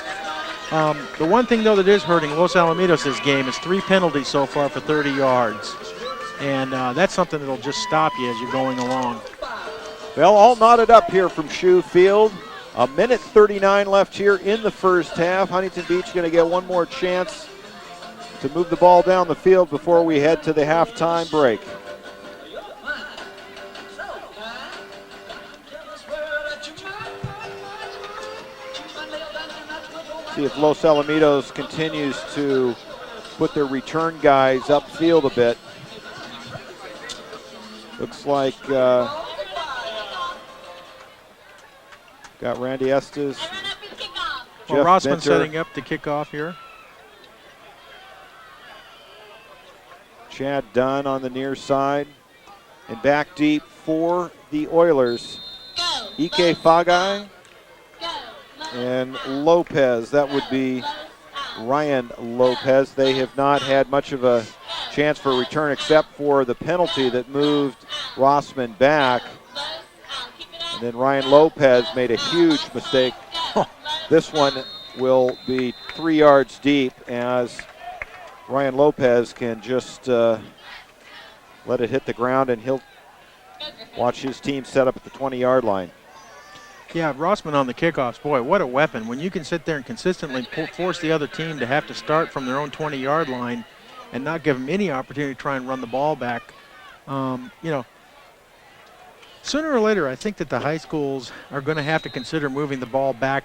The one thing, though, that is hurting Los Alamitos' game is 3 penalties so far for 30 yards. And that's something that'll just stop you as you're going along. Well, all knotted up here from Shoe Field. 1:39 left here in the first half. Huntington Beach going to get one more chance to move the ball down the field before we head to the halftime break. See if Los Alamitos continues to put their return guys upfield a bit. Looks like got Randy Estes. Well, Rossman setting up to kick off here. Chad Dunn on the near side. And back deep for the Oilers. Ike Fagai and Lopez. That would be Ryan Lopez. They have not had much of a chance for a return except for the penalty that moved Rossman back. And then Ryan Lopez made a huge mistake. This one will be 3 yards deep as Ryan Lopez can just let it hit the ground, and he'll watch his team set up at the 20-yard line. Yeah, Rossman on the kickoffs, boy, what a weapon. When you can sit there and consistently force the other team to have to start from their own 20-yard line and not give them any opportunity to try and run the ball back. You know, sooner or later, I think that the high schools are going to have to consider moving the ball back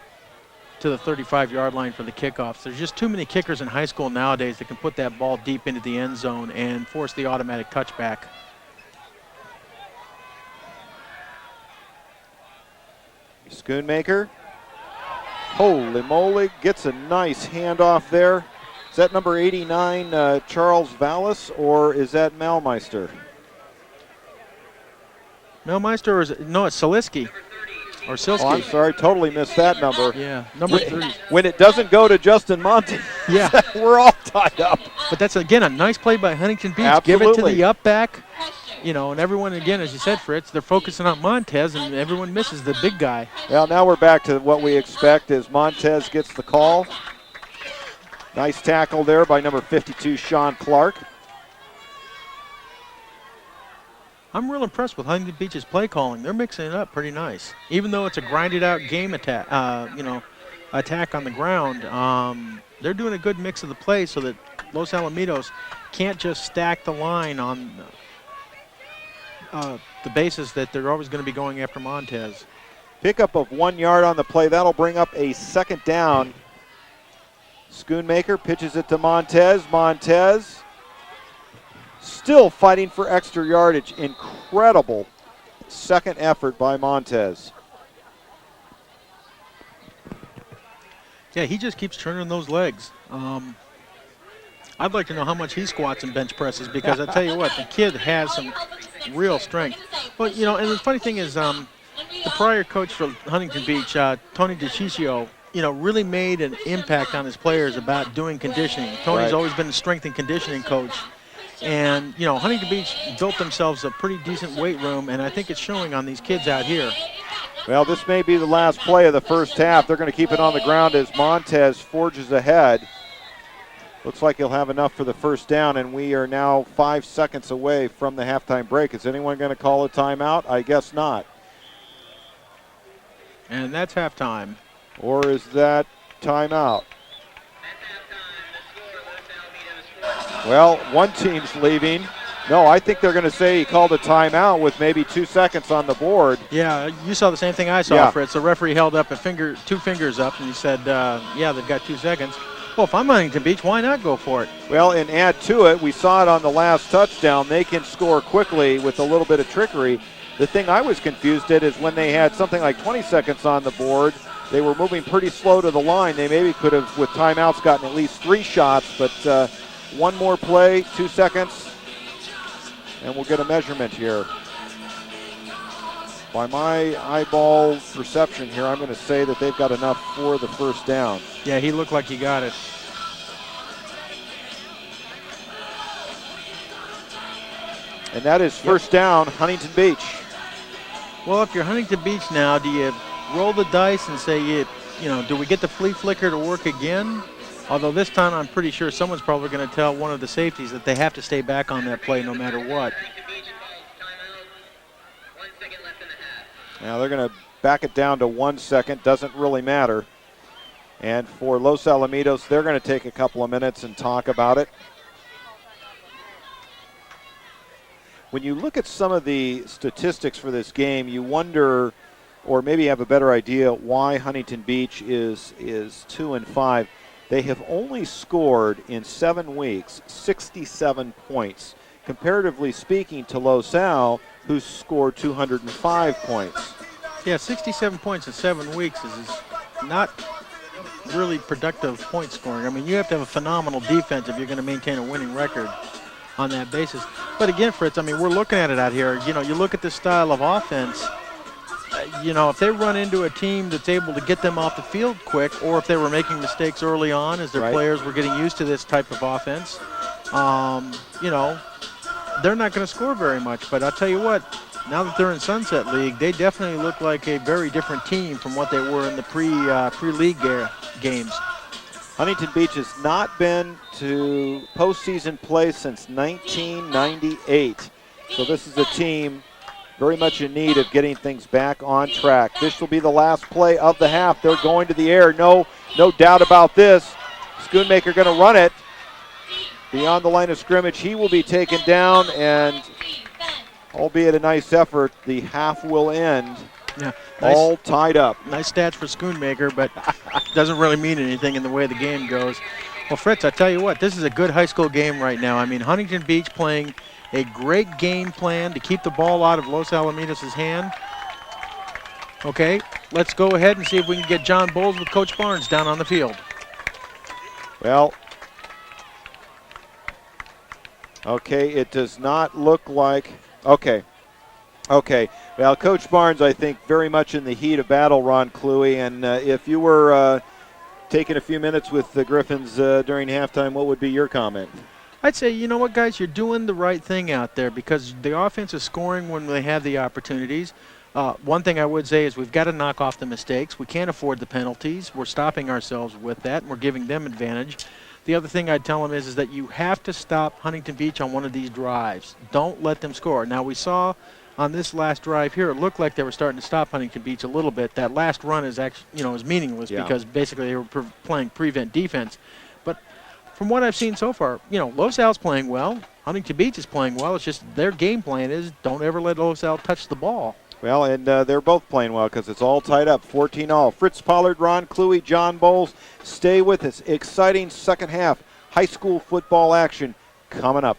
to the 35-yard line for the kickoffs. There's just too many kickers in high school nowadays that can put that ball deep into the end zone and force the automatic touchback. Schoonmaker, holy moly, gets a nice handoff there. Is that number 89 Charles Vallis, or is that Malmeister? Malmeister, or is it, no, it's Siliski. Or Silski. Oh, I'm sorry, totally missed that number. Yeah, number 3. When it doesn't go to Justin Monte, yeah, we're all tied up. But that's, again, a nice play by Huntington Beach. Absolutely. Give it to the up back. You know, and everyone, again, as you said, Fritz, they're focusing on Montez, and everyone misses the big guy. Well, now we're back to what we expect as Montez gets the call. Nice tackle there by number 52, Sean Clark. I'm real impressed with Huntington Beach's play calling. They're mixing it up pretty nice. Even though it's a grinded-out game attack, attack on the ground, they're doing a good mix of the play so that Los Alamitos can't just stack the line on the basis that they're always going to be going after Montez. Pickup of 1 yard on the play. That'll bring up a second down. Schoonmaker pitches it to Montez. Montez still fighting for extra yardage. Incredible second effort by Montez. Yeah, he just keeps turning those legs. I'd like to know how much he squats and bench presses, because I tell you what, the kid has some real strength. But, you know, and the funny thing is the prior coach for Huntington Beach, Tony DiCiccio, you know, really made an impact on his players about doing conditioning. Tony's always been a strength and conditioning coach. And, you know, Huntington Beach built themselves a pretty decent weight room, and I think it's showing on these kids out here. Well, this may be the last play of the first half. They're going to keep it on the ground as Montez forges ahead. Looks like he'll have enough for the first down, and we are now 5 seconds away from the halftime break. Is anyone going to call a timeout? I guess not. And that's halftime. Or is that timeout? Well, one team's leaving. No, I think they're going to say he called a timeout with maybe 2 seconds on the board. Yeah, you saw the same thing I saw, Yeah. Fritz. The referee held up two fingers up, and he said, yeah, they've got 2 seconds. Well, if I'm Huntington Beach, why not go for it? Well, and add to it, we saw it on the last touchdown. They can score quickly with a little bit of trickery. The thing I was confused at is when they had something like 20 seconds on the board, they were moving pretty slow to the line. They maybe could have, with timeouts, gotten at least 3 shots, but one more play, 2 seconds. And we'll get a measurement here. By my eyeball perception here, I'm going to say that they've got enough for the first down. Yeah, he looked like he got it. And that is first down, Huntington Beach. Well, if you're Huntington Beach now, do you roll the dice and say, you know, do we get the flea flicker to work again? Although this time I'm pretty sure someone's probably going to tell one of the safeties that they have to stay back on that play no matter what. Now they're going to back it down to 1 second. Doesn't really matter. And for Los Alamitos, they're going to take a couple of minutes and talk about it. When you look at some of the statistics for this game, you wonder, or maybe have a better idea, why Huntington Beach is 2-5. They have only scored in 7 weeks 67 points, comparatively speaking to Los Al, who's scored 205 points. Yeah, 67 points in 7 weeks is not really productive point scoring. I mean, you have to have a phenomenal defense if you're going to maintain a winning record on that basis. But again, Fritz, I mean, we're looking at it out here. You know, you look at this style of offense. You know, if they run into a team that's able to get them off the field quick, or if they were making mistakes early on as their players were getting used to this type of offense, you know, they're not going to score very much. But I'll tell you what, now that they're in Sunset League, they definitely look like a very different team from what they were in the pre-league games. Huntington Beach has not been to postseason play since 1998. So this is a team very much in need of getting things back on track. This will be the last play of the half. They're going to the air. No doubt about this. Schoonmaker going to run it beyond the line of scrimmage. He will be taken down, and albeit a nice effort, the half will end. Yeah, all tied up. Nice stats for Schoonmaker, but doesn't really mean anything in the way the game goes. Well, Fritz, I tell you what, this is a good high school game right now. I mean, Huntington Beach playing a great game plan to keep the ball out of Los Alamitos' hand. Okay, let's go ahead and see if we can get John Bowles with Coach Barnes down on the field. Well, okay, it does not look like, okay. Well, Coach Barnes, I think, very much in the heat of battle, Ron Cluey, and if you were taking a few minutes with the Griffins during halftime, what would be your comment? I'd say, you know what, guys, you're doing the right thing out there because the offense is scoring when they have the opportunities. One thing I would say is we've got to knock off the mistakes. We can't afford the penalties. We're stopping ourselves with that, and we're giving them advantage. The other thing I'd tell them is that you have to stop Huntington Beach on one of these drives. Don't let them score. Now, we saw on this last drive here, it looked like they were starting to stop Huntington Beach a little bit. That last run is actually, you know, is meaningless because basically they were playing prevent defense. But from what I've seen so far, you know, Los Al's playing well. Huntington Beach is playing well. It's just their game plan is don't ever let Los Al touch the ball. Well, and they're both playing well because it's all tied up, 14-all. Fritz Pollard, Ron Cluey, John Bowles, stay with us. Exciting second half high school football action coming up.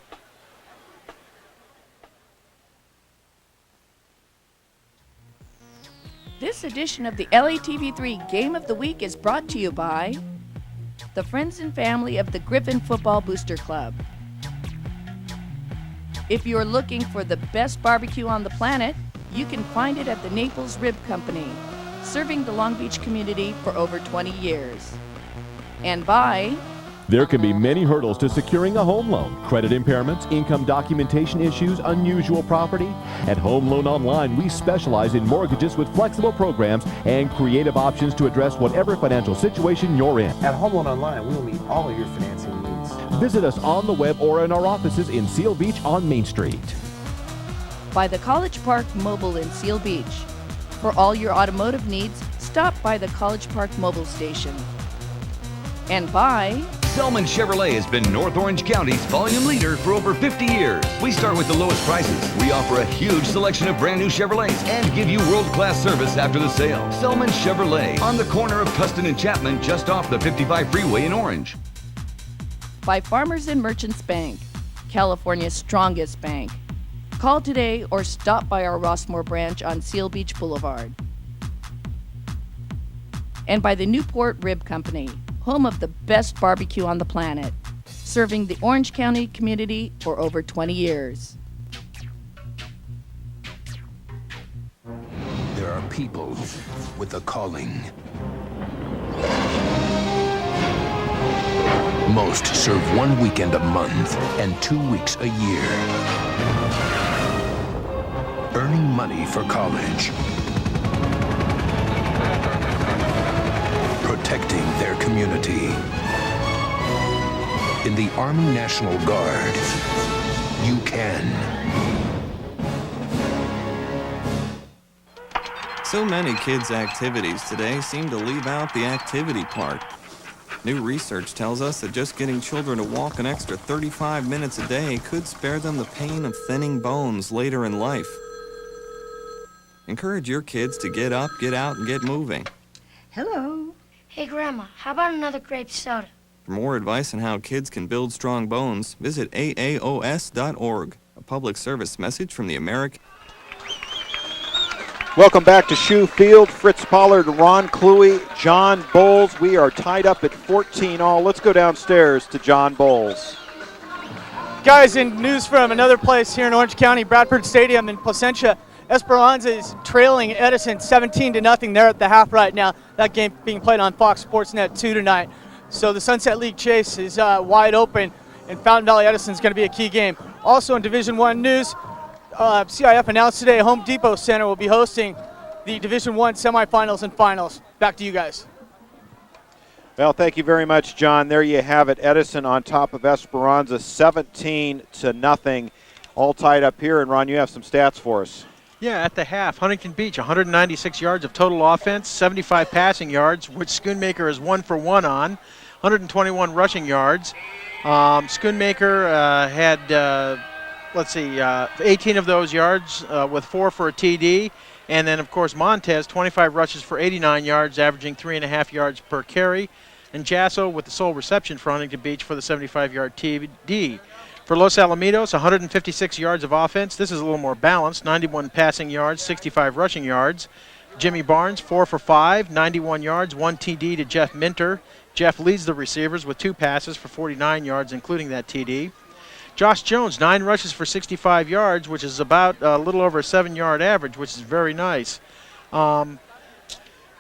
This edition of the LATV3 Game of the Week is brought to you by the friends and family of the Griffin Football Booster Club. If you're looking for the best barbecue on the planet, you can find it at the Naples Rib Company, serving the Long Beach community for over 20 years. And by There can be many hurdles to securing a home loan. Credit impairments, income documentation issues, unusual property. At Home Loan Online, we specialize in mortgages with flexible programs and creative options to address whatever financial situation you're in. At Home Loan Online, we will meet all of your financing needs. Visit us on the web or in our offices in Seal Beach on Main Street. by the College Park Mobile in Seal Beach. For all your automotive needs, stop by the College Park Mobile Station. And by Selman Chevrolet has been North Orange County's volume leader for over 50 years. We start with the lowest prices. We offer a huge selection of brand new Chevrolets and give you world-class service after the sale. Selman Chevrolet on the corner of Custon and Chapman, just off the 55 freeway in Orange. By Farmers and Merchants Bank, California's strongest bank. Call today or stop by our Rossmore branch on Seal Beach Boulevard. And by the Newport Rib Company, home of the best barbecue on the planet, serving the Orange County community for over 20 years. There are people with a calling. Most serve 1 weekend a month and 2 weeks a year. Earning money for college. Protecting their community. In the Army National Guard, you can. So many kids' activities today seem to leave out the activity part. New research tells us that just getting children to walk an extra 35 minutes a day could spare them the pain of thinning bones later in life. Encourage your kids to get up, get out, and get moving. Hello. Hey, Grandma, how about another grape soda? For more advice on how kids can build strong bones, visit aaos.org, a public service message from the American... Welcome back to Shoe Field. Fritz Pollard, Ron Cluey, John Bowles. We are tied up at 14-all. Let's go downstairs to John Bowles. Guys, in news from another place here in Orange County, Bradford Stadium in Placentia, Esperanza is trailing Edison 17-0. They're at the half right now. That game being played on Fox Sports Net 2 tonight. So the Sunset League chase is wide open, and Fountain Valley Edison is going to be a key game. Also in Division I news, CIF announced today Home Depot Center will be hosting the Division I semifinals and finals. Back to you guys. Well, thank you very much, John. There you have it. Edison on top of Esperanza, 17-0. All tied up here. And Ron, you have some stats for us. Yeah, at the half, Huntington Beach, 196 yards of total offense, 75 passing yards, which Schoonmaker is 1 for 1 on, 121 rushing yards. Schoonmaker had, 18 of those yards with 4 for a TD. And then, of course, Montez, 25 rushes for 89 yards, averaging 3.5 yards per carry. And Jasso with the sole reception for Huntington Beach for the 75-yard TD. For Los Alamitos, 156 yards of offense. This is a little more balanced, 91 passing yards, 65 rushing yards. Jimmy Barnes, 4 for 5, 91 yards, 1 TD to Jeff Minter. Jeff leads the receivers with 2 passes for 49 yards, including that TD. Josh Jones, 9 rushes for 65 yards, which is about a little over a 7-yard average, which is very nice. We're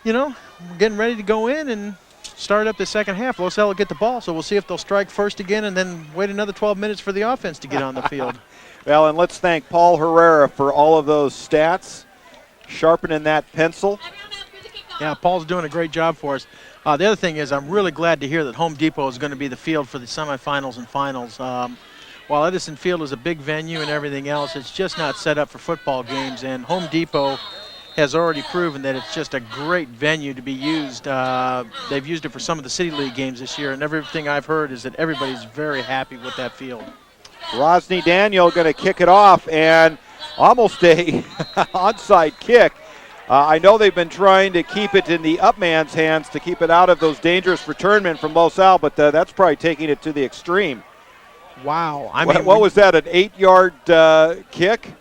getting ready to go in and start up the second half. Los Al will get the ball, so we'll see if they'll strike first again and then wait another 12 minutes for the offense to get on the field. Well, and let's thank Paul Herrera for all of those stats, sharpening that pencil. Yeah, Paul's doing a great job for us. The other thing is I'm really glad to hear that Home Depot is going to be the field for the semifinals and finals. While Edison Field is a big venue and everything else, it's just not set up for football games, and Home Depot has already proven that it's just a great venue to be used. They've used it for some of the City League games this year, and everything I've heard is that everybody's very happy with that field. Rosny Daniel going to kick it off, and almost a onside kick. I know they've been trying to keep it in the upman's hands to keep it out of those dangerous return men from Los Al, but that's probably taking it to the extreme. Wow. What was that, an 8-yard kick?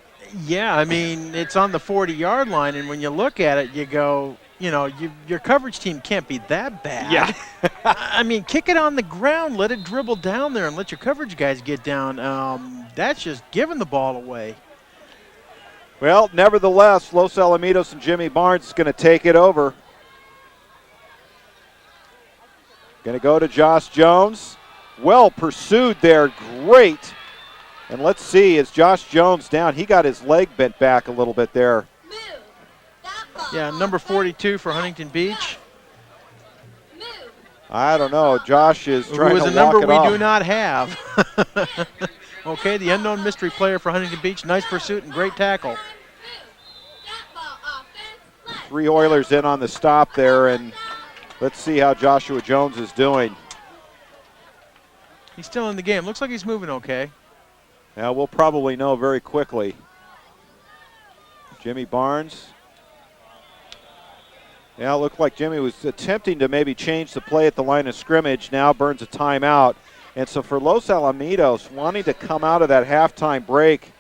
Yeah, I mean, it's on the 40-yard line, and when you look at it, you go, your coverage team can't be that bad. Yeah. I mean, kick it on the ground, let it dribble down there, and let your coverage guys get down. That's just giving the ball away. Well, nevertheless, Los Alamitos and Jimmy Barnes is going to take it over. Going to go to Josh Jones. Well pursued there, great. And let's see, as Josh Jones down, he got his leg bent back a little bit there. Yeah, number 42 for Huntington Beach. I don't know, Josh is trying to walk it off. Who is a number we do not have. Okay, the unknown mystery player for Huntington Beach, nice pursuit and great tackle. 3 Oilers in on the stop there, and let's see how Joshua Jones is doing. He's still in the game. Looks like he's moving okay. Now we'll probably know very quickly. Jimmy Barnes. Yeah, it looked like Jimmy was attempting to maybe change the play at the line of scrimmage. Now burns a timeout. And so for Los Alamitos, wanting to come out of that halftime break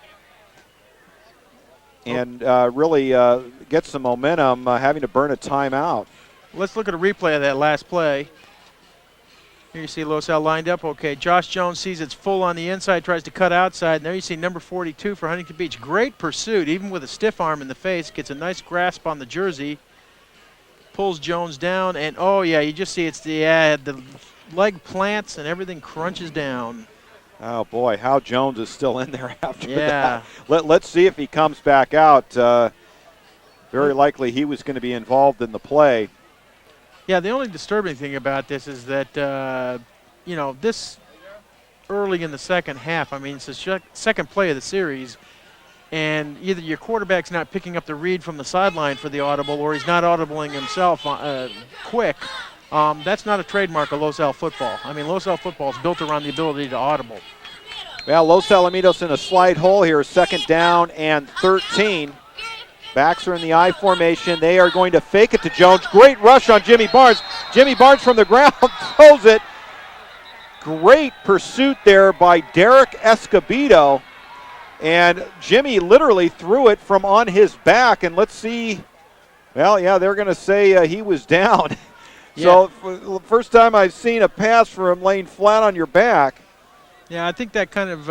and really get some momentum, having to burn a timeout. Let's look at a replay of that last play. Here you see Los Al lined up. Okay, Josh Jones sees it's full on the inside, tries to cut outside. And there you see number 42 for Huntington Beach. Great pursuit, even with a stiff arm in the face. Gets a nice grasp on the jersey. Pulls Jones down, and oh yeah, you just see it's the leg plants and everything crunches down. Oh boy, Hal Jones is still in there after Yeah. that. Let's see if he comes back out. Very likely he was going to be involved in the play. Yeah, the only disturbing thing about this is that, this early in the second half, I mean, it's the second play of the series, and either your quarterback's not picking up the read from the sideline for the audible or he's not audibling himself quick. That's not a trademark of Los Al football. I mean, Los Al football is built around the ability to audible. Well, Los Alamitos in a slide hole here, 2nd down and 13. Backs are in the I formation. They are going to fake it to Jones. Great rush on Jimmy Barnes. Jimmy Barnes from the ground throws it. Great pursuit there by Derek Escobedo. And Jimmy literally threw it from on his back. And let's see. Well, yeah, they're going to say he was down. Yeah. So for the first time I've seen a pass for him laying flat on your back. Yeah, I think that kind of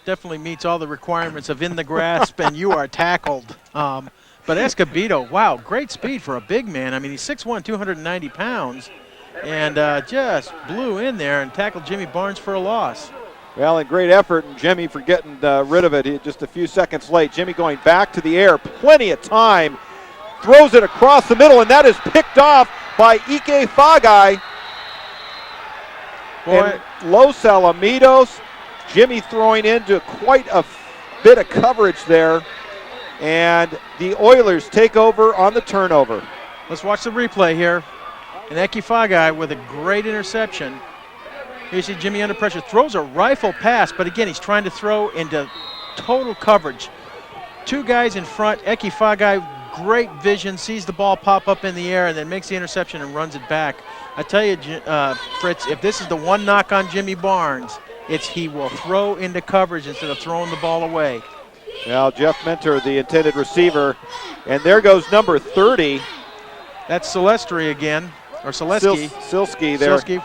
definitely meets all the requirements of in the grasp and you are tackled. But Escobedo, wow, great speed for a big man. I mean, he's 6'1", 290 pounds, and just blew in there and tackled Jimmy Barnes for a loss. Well, and great effort, and Jimmy for getting rid of it just a few seconds late. Jimmy going back to the air, plenty of time, throws it across the middle, and that is picked off by Ike Fagai. And Los Alamitos, Jimmy throwing into quite a bit of coverage there, and the Oilers take over on the turnover. Let's watch the replay here. And Ike Fagai with a great interception. Here you see Jimmy under pressure, throws a rifle pass, but again, he's trying to throw into total coverage. Two guys in front, Ike Fagai, great vision, sees the ball pop up in the air and then makes the interception and runs it back. I tell you, Fritz, if this is the one knock on Jimmy Barnes, it's he will throw into coverage instead of throwing the ball away. Well, Jeff Mentor, the intended receiver, and there goes number 30. That's Celestri again, or Selesky. Silsky there. Silsky.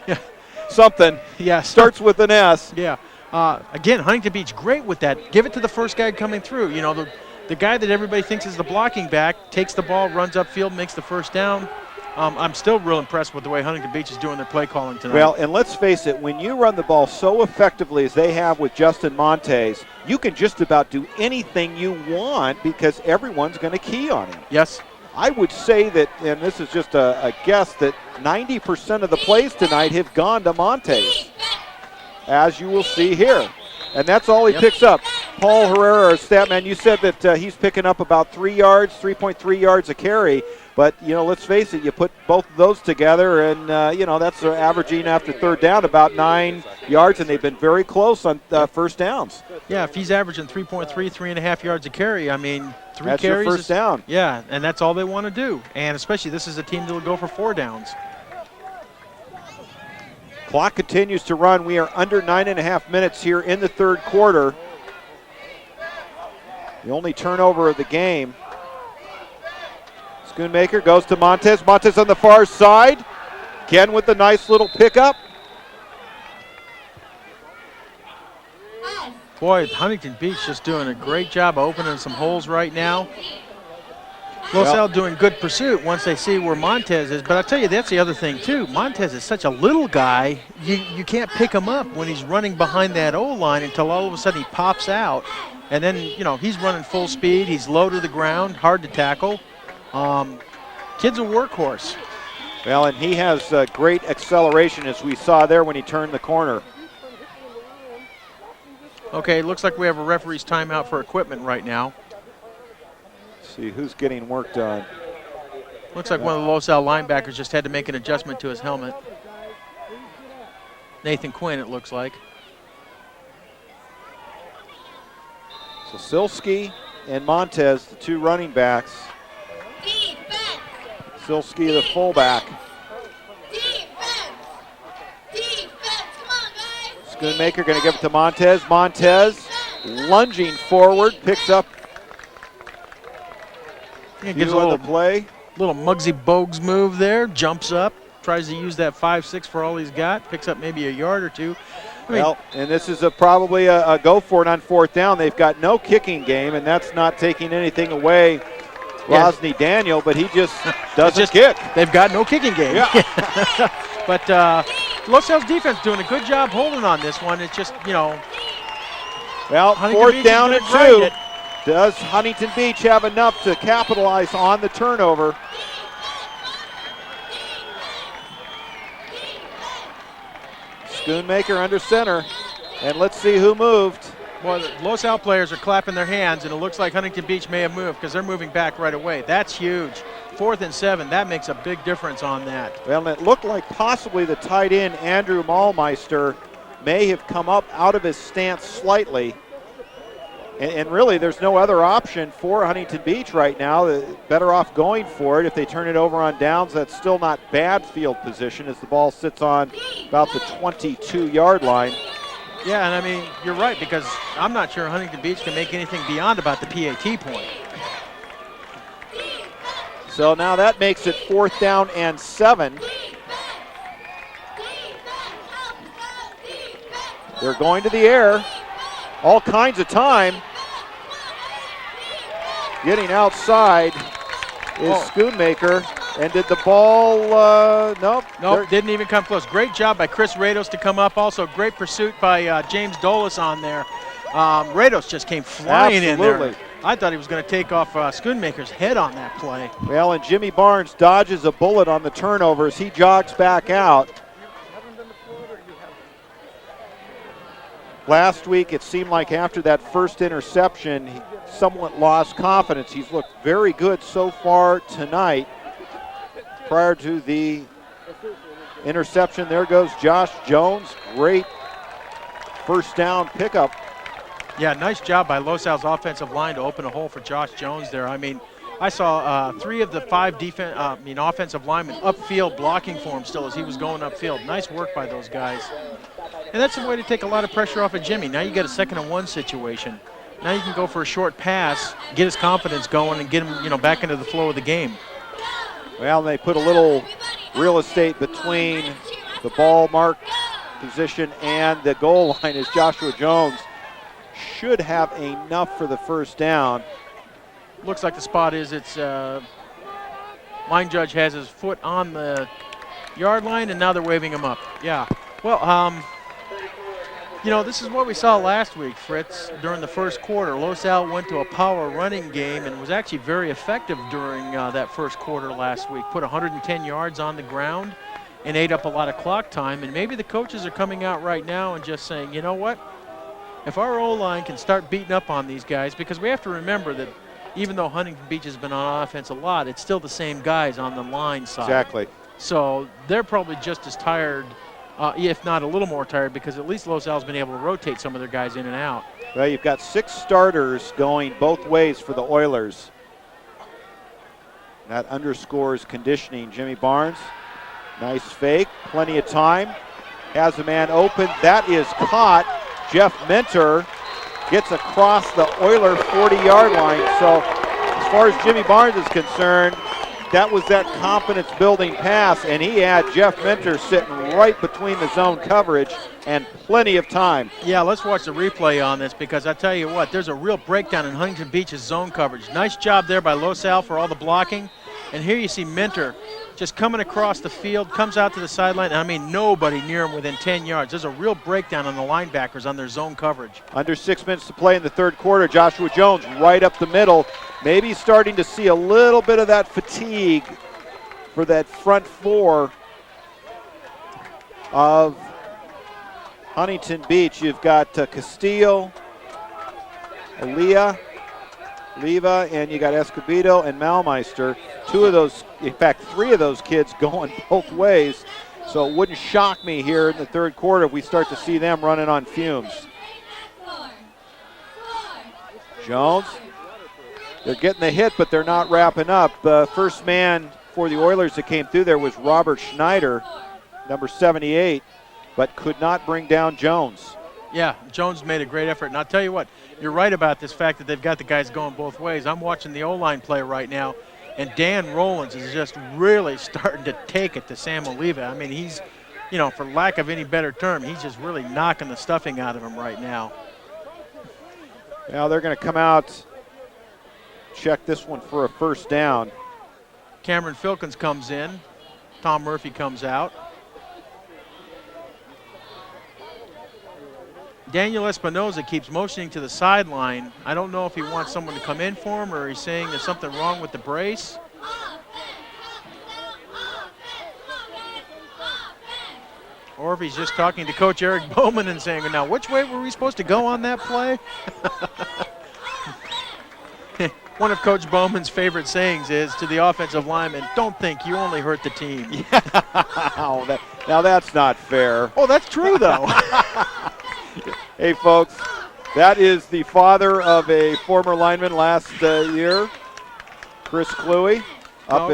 Yeah. Something. Yeah. Starts with an S. Yeah. Again, Huntington Beach, great with that. Give it to the first guy coming through. You know, the guy that everybody thinks is the blocking back takes the ball, runs upfield, makes the first down. I'm still real impressed with the way Huntington Beach is doing their play calling tonight. Well, and let's face it, when you run the ball so effectively as they have with Justin Montes, you can just about do anything you want because everyone's going to key on him. Yes. I would say that, and this is just a guess, that 90% of the plays tonight have gone to Montes, as you will see here. And that's all he picks up. Paul Herrera, our stat man, you said that he's picking up about 3 yards, 3.3 yards a carry. But, let's face it, you put both of those together, and, that's averaging after third down about 9 yards, and they've been very close on first downs. Yeah, if he's averaging 3.3.5 yards a carry, I mean, three that's carries. Your first down. Yeah, and that's all they want to do. And especially this is a team that will go for 4 downs. Clock continues to run. We are under 9.5 minutes here in the third quarter. The only turnover of the game. Schoonmaker goes to Montes. Montes on the far side. Again with the nice little pickup. Boy, Huntington Beach just doing a great job opening some holes right now. Los Al doing good pursuit once they see where Montez is. But I'll tell you, that's the other thing, too. Montez is such a little guy, you can't pick him up when he's running behind that O-line until all of a sudden he pops out. And then, he's running full speed. He's low to the ground, hard to tackle. Kid's a workhorse. Well, and he has great acceleration, as we saw there when he turned the corner. Okay, looks like we have a referee's timeout for equipment right now. See who's getting work done. Looks like one of the Los Al linebackers just had to make an adjustment to his helmet. Nathan Quinn, it looks like. So Silsky and Montez, the two running backs. Silsky, the fullback. Schoonmaker going to give it to Montez. Montez lunging forward, picks up Gives a on little the play. Little Muggsy Bogues move there, jumps up, tries to use that 5'6" for all he's got, picks up maybe a yard or two. Well, and this is probably a go for it on fourth down. They've got no kicking game, and that's not taking anything away Rosny Daniel, but he just doesn't kick. They've got no kicking game. Yeah. But LaSalle's defense doing a good job holding on this one. It's just, Well, Huntington fourth Beach down is and gonna grind 2. it. Does Huntington Beach have enough to capitalize on the turnover? Schoonmaker under center, and let's see who moved. Well, the LaSalle players are clapping their hands, and it looks like Huntington Beach may have moved because they're moving back right away. That's huge. 4th and 7, that makes a big difference on that. Well, and it looked like possibly the tight end, Andrew Mahlmeister, may have come up out of his stance slightly. And really, there's no other option for Huntington Beach right now. They're better off going for it. If they turn it over on downs, that's still not bad field position as the ball sits on about the 22-yard line. Yeah, and I mean, you're right, because I'm not sure Huntington Beach can make anything beyond about the PAT point. So now that makes it 4th down and 7. They're going to the air. All kinds of time. Getting outside is Schoonmaker. And did the ball, Nope, didn't even come close. Great job by Chris Rados to come up. Also, great pursuit by James Dolis on there. Rados just came flying in there. I thought he was going to take off Schoonmaker's head on that play. Well, and Jimmy Barnes dodges a bullet on the turnover as he jogs back out. Last week, it seemed like after that first interception, he somewhat lost confidence. He's looked very good so far tonight. Prior to the interception, there goes Josh Jones. Great first down pickup. Yeah, nice job by LaSalle's offensive line to open a hole for Josh Jones there. I mean, I saw 3 of the 5 offensive linemen upfield blocking for him still as he was going upfield. Nice work by those guys. And that's a way to take a lot of pressure off of Jimmy. Now you got a 2nd and 1 situation. Now you can go for a short pass, get his confidence going, and get him, back into the flow of the game. Well, they put a little real estate between the ball mark position and the goal line as Joshua Jones should have enough for the first down. Looks like the spot is line judge has his foot on the yard line, and now they're waving him up. Yeah. Well, this is what we saw last week, Fritz, during the first quarter. LaSalle went to a power running game and was actually very effective during that first quarter last week. Put 110 yards on the ground and ate up a lot of clock time. And maybe the coaches are coming out right now and just saying, you know what? If our O-line can start beating up on these guys, because we have to remember that even though Huntington Beach has been on offense a lot, it's still the same guys on the line side. Exactly. So they're probably just as tired, if not a little more tired, because at least LaSalle's been able to rotate some of their guys in and out. Well, you've got 6 starters going both ways for the Oilers. That underscores conditioning. Jimmy Barnes, nice fake, plenty of time. Has a man open, that is caught. Jeff Mentor gets across the Oiler 40-yard line. So as far as Jimmy Barnes is concerned, that was that confidence-building pass, and he had Jeff Mentor sitting right between the zone coverage and plenty of time. Yeah, let's watch the replay on this, because I tell you what, there's a real breakdown in Huntington Beach's zone coverage. Nice job there by LaSalle for all the blocking. And here you see Mentor just coming across the field, comes out to the sideline. I mean, nobody near him within 10 yards. There's a real breakdown on the linebackers on their zone coverage. Under 6 minutes to play in the third quarter. Joshua Jones right up the middle. Maybe starting to see a little bit of that fatigue for that front 4 of Huntington Beach. You've got Castillo, Leva, and you got Escobedo and Mahlmeister. 2 of those, in fact, 3 of those kids going both ways. So it wouldn't shock me here in the third quarter if we start to see them running on fumes. Jones, they're getting the hit, but they're not wrapping up. The first man for the Oilers that came through there was Robert Schneider, number 78, but could not bring down Jones. Yeah, Jones made a great effort. And I'll tell you what, you're right about this fact that they've got the guys going both ways. I'm watching the O-line play right now, and Dan Rollins is just really starting to take it to Sam Oliva. I mean, he's, you know, for lack of any better term, he's just really knocking the stuffing out of him right now. Now they're going to come out, check this one for a first down. Cameron Filkins comes in. Tom Murphy comes out. Daniel Espinoza keeps motioning to the sideline. I don't know if he wants someone to come in for him or he's saying there's something wrong with the brace. Or if he's just talking to Coach Eric Bowman and saying, now, which way were we supposed to go on that play? One of Coach Bowman's favorite sayings is to the offensive lineman, don't think you only hurt the team. Now that's not fair. Oh, that's true, though. Hey, folks, that is the father of a former lineman last year, Chris Cluey.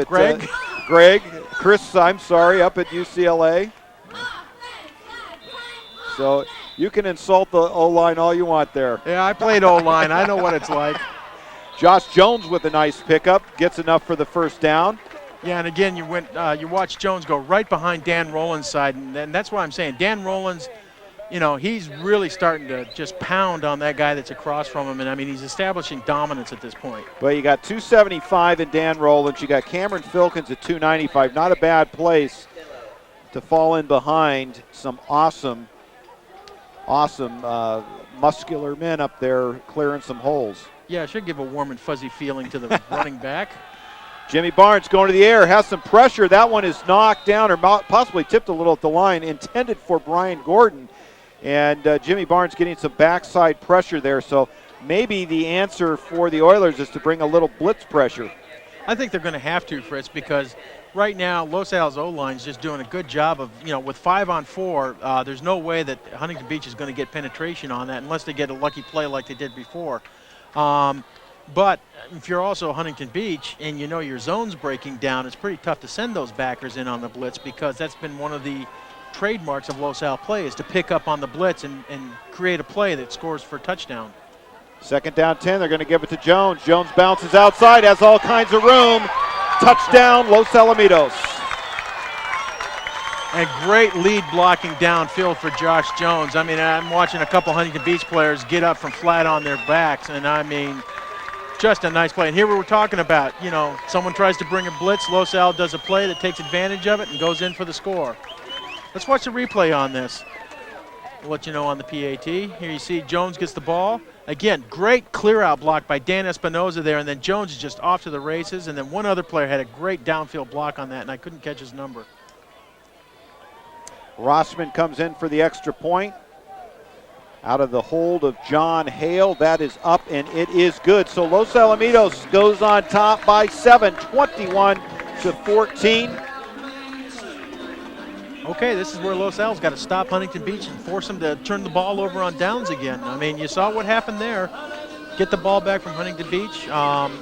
Greg? Chris, I'm sorry, up at UCLA. So you can insult the O-line all you want there. Yeah, I played O-line. I know what it's like. Josh Jones with a nice pickup, gets enough for the first down. Yeah, and again, you watch Jones go right behind Dan Rollins' side, and that's what I'm saying. Dan Rollins, you know, he's really starting to just pound on that guy that's across from him, and I mean, he's establishing dominance at this point. Well, you got 275 in Dan Rollins. You got Cameron Filkins at 295. Not a bad place to fall in behind some awesome muscular men up there clearing some holes. Yeah, it should give a warm and fuzzy feeling to the running back. Jimmy Barnes going to the air, has some pressure. That one is knocked down or possibly tipped a little at the line, intended for Brian Gordon. And Jimmy Barnes getting some backside pressure there. So maybe the answer for the Oilers is to bring a little blitz pressure. I think they're going to have to, Fritz, because right now Los Al's O-line is just doing a good job of, you know, with 5-on-4, there's no way that Huntington Beach is going to get penetration on that unless they get a lucky play like they did before. But if you're also Huntington Beach and you know your zone's breaking down, it's pretty tough to send those backers in on the blitz because that's been one of the trademarks of Los Al play is to pick up on the blitz and create a play that scores for a touchdown. Second down 10, they're going to give it to Jones. Jones bounces outside, has all kinds of room. Touchdown, Los Alamitos. And great lead blocking downfield for Josh Jones. I mean, I'm watching a couple Huntington Beach players get up from flat on their backs, and I mean, just a nice play. And here we were talking about, you know, someone tries to bring a blitz, Los Al does a play that takes advantage of it and goes in for the score. Let's watch the replay on this. We'll let you know on the PAT. Here you see Jones gets the ball. Again, great clear-out block by Dan Espinoza there, and then Jones is just off to the races, and then one other player had a great downfield block on that, and I couldn't catch his number. Rossman comes in for the extra point. Out of the hold of John Hale. That is up, and it is good. So Los Alamitos goes on top by 7, 21-14. Okay, this is where Los Al's got to stop Huntington Beach and force them to turn the ball over on downs again. I mean, you saw what happened there. Get the ball back from Huntington Beach.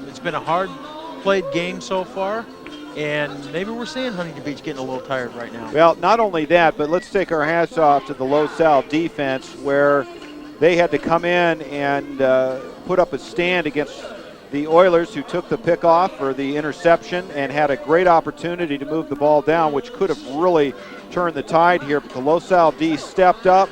It's been a hard-played game so far, and maybe we're seeing Huntington Beach getting a little tired right now. Well, not only that, but let's take our hats off to the Los Al defense where they had to come in and put up a stand against the Oilers, who took the pick off or the interception and had a great opportunity to move the ball down, which could have really turned the tide here. But the Los Al D stepped up,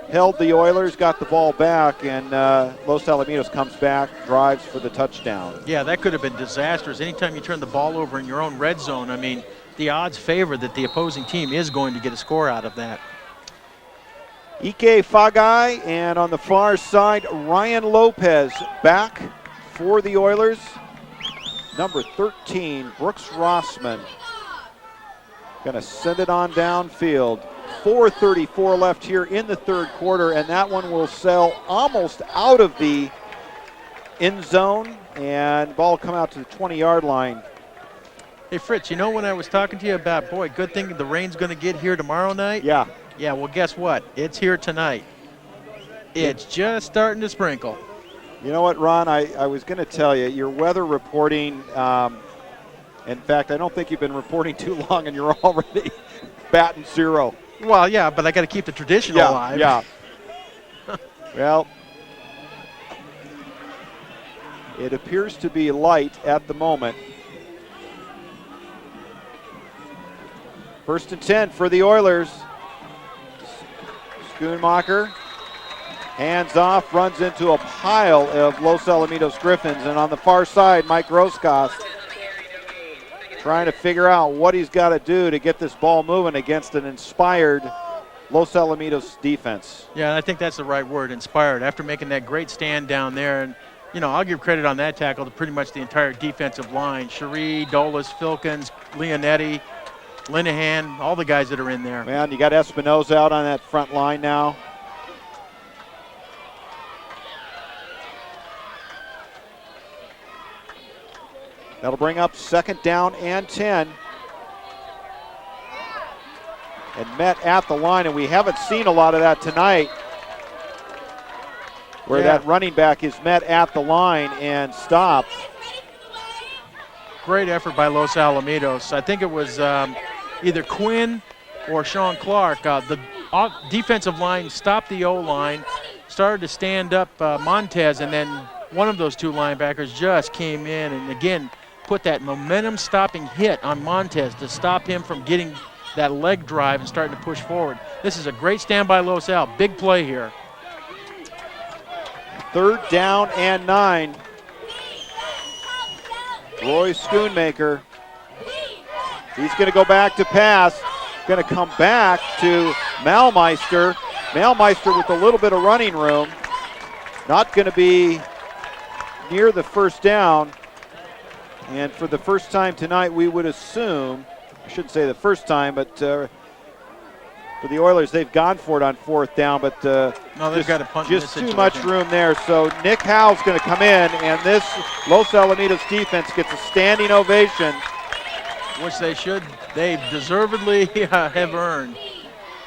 held the Oilers, got the ball back, and Los Alamitos comes back, drives for the touchdown. Yeah, that could have been disastrous. Anytime you turn the ball over in your own red zone, I mean, the odds favor that the opposing team is going to get a score out of that. Ike Fagai, and on the far side, Ryan Lopez back for the Oilers. Number 13, Brooks Rossman. Going to send it on downfield. 4:34 left here in the third quarter, and that one will sail almost out of the end zone, and ball come out to the 20-yard line. Hey, Fritz, you know when I was talking to you about, boy, good thing the rain's going to get here tomorrow night? Yeah. Yeah, well, guess what? It's here tonight. It's just starting to sprinkle. You know what, Ron? I was going to tell you, your weather reporting, in fact, I don't think you've been reporting too long and you're already batting zero. Well, yeah, but I got to keep the tradition alive. Yeah. Well, it appears to be light at the moment. 1st and 10 for the Oilers. Schoonmaker hands off, runs into a pile of Los Alamitos Griffins, and on the far side, Mike Roscoff trying to figure out what he's got to do to get this ball moving against an inspired Los Alamitos defense. Yeah, I think that's the right word, inspired. After making that great stand down there, and you know, I'll give credit on that tackle to pretty much the entire defensive line. Cherie, Dolis, Filkins, Leonetti, Linehan, all the guys that are in there. Man, you got Espinoza out on that front line now. That'll bring up 2nd down and 10. And Met at the line, and we haven't seen a lot of that tonight, where that running back is met at the line and stopped. Great effort by Los Alamitos. I think it was either Quinn or Sean Clark. The defensive line stopped the O-line, started to stand up Montez, and then one of those two linebackers just came in and, again, put that momentum-stopping hit on Montez to stop him from getting that leg drive and starting to push forward. This is a great stand by Los Al. Big play here. 3rd down and 9. Roy Schoonmaker. He's going to go back to pass. Going to come back to Malmeister. Malmeister with a little bit of running room. Not going to be near the 1st down. And for the first time tonight, we would assume, I shouldn't say the first time, but for the Oilers, they've gone for it on 4th down, but no, they've got to punt just too much room there. So Nick Howell's going to come in, and this Los Alamitos defense gets a standing ovation. Which they should, they deservedly have earned.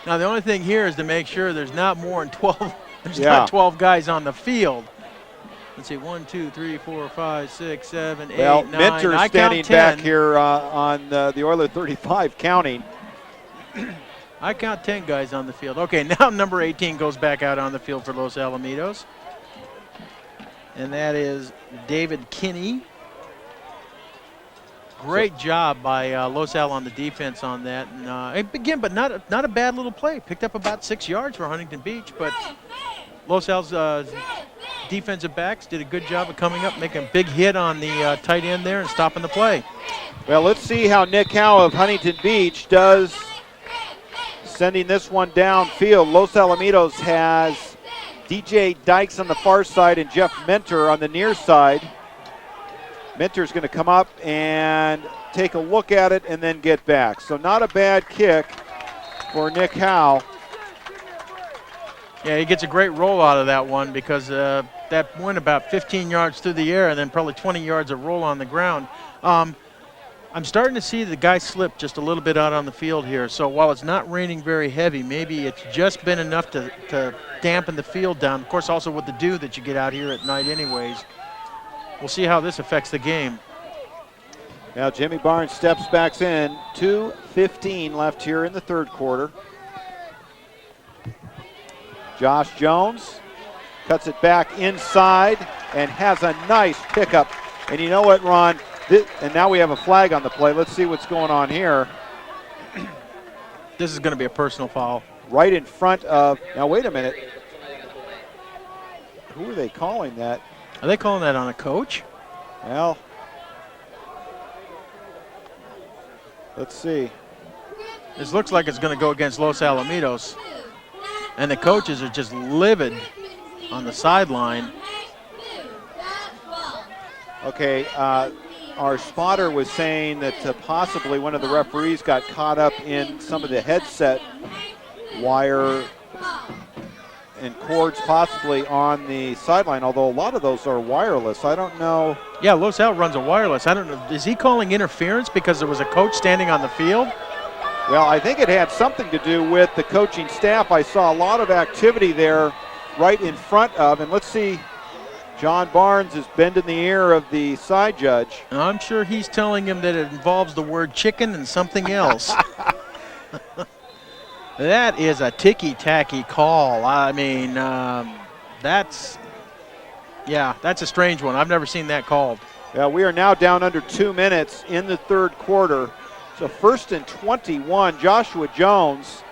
Now the only thing here is to make sure there's not more than 12. There's not 12 guys on the field. Let's see, 1, 2, 3, 4, 5, 6, 7, 8, 9. Minter's standing back here on the Oiler 35 counting. I count 10 guys on the field. Okay, now number 18 goes back out on the field for Los Alamitos. And that is David Kinney. Great job by Los Al on the defense on that. And again, but not a bad little play. Picked up about 6 yards for Huntington Beach, but Los Al's defensive backs did a good job of coming up, making a big hit on the tight end there and stopping the play. Well, let's see how Nick Howe of Huntington Beach does sending this one downfield. Los Alamitos has DJ Dykes on the far side and Jeff Minter on the near side. Minter's going to come up and take a look at it and then get back. So not a bad kick for Nick Howe. Yeah, he gets a great roll out of that one because that went about 15 yards through the air and then probably 20 yards of roll on the ground. I'm starting to see the guy slip just a little bit out on the field here. So while it's not raining very heavy, maybe it's just been enough to dampen the field down. Of course, also with the dew that you get out here at night anyways. We'll see how this affects the game. Now Jimmy Barnes steps back in. 2:15 left here in the 3rd quarter. Josh Jones cuts it back inside and has a nice pickup. And you know what, Ron? And now we have a flag on the play. Let's see what's going on here. This is going to be a personal foul. Right in front of, now wait a minute. Who are they calling that? Are they calling that on a coach? Well, let's see. This looks like it's going to go against Los Alamitos. And the coaches are just livid on the sideline. Okay, our spotter was saying that possibly one of the referees got caught up in some of the headset wire and cords possibly on the sideline, although a lot of those are wireless. I don't know. Yeah, Los Al runs a wireless. I don't know. Is he calling interference because there was a coach standing on the field? Well, I think it had something to do with the coaching staff. I saw a lot of activity there right in front of, and let's see, John Barnes is bending the ear of the side judge. I'm sure he's telling him that it involves the word chicken and something else. That is a ticky-tacky call. I mean, that's a strange one. I've never seen that called. Yeah, we are now down under 2 minutes in the third quarter. So 1st and 21, Joshua Jones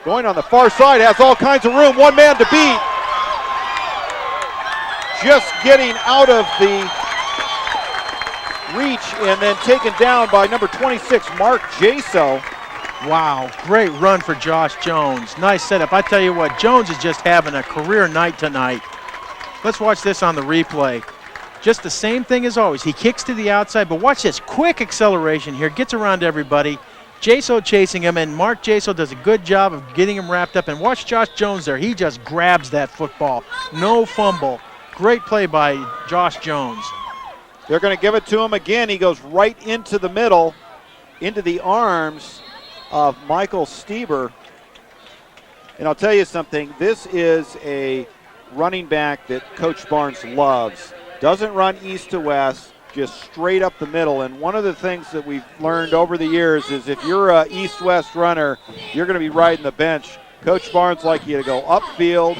going on the far side, has all kinds of room, one man to beat. Just getting out of the reach and then taken down by number 26, Mark Jaso. Wow, great run for Josh Jones. Nice setup. I tell you what, Jones is just having a career night tonight. Let's watch this on the replay. Just the same thing as always. He kicks to the outside, but watch this quick acceleration here. Gets around everybody. Jaso chasing him, and Mark Jaso does a good job of getting him wrapped up. And watch Josh Jones there. He just grabs that football. No fumble. Great play by Josh Jones. They're going to give it to him again. He goes right into the middle, into the arms of Michael Stieber. And I'll tell you something, this is a running back that Coach Barnes loves. Doesn't run east to west, just straight up the middle. And one of the things that we've learned over the years is if you're a east-west runner, you're going to be riding the bench. Coach Barnes like you to go upfield.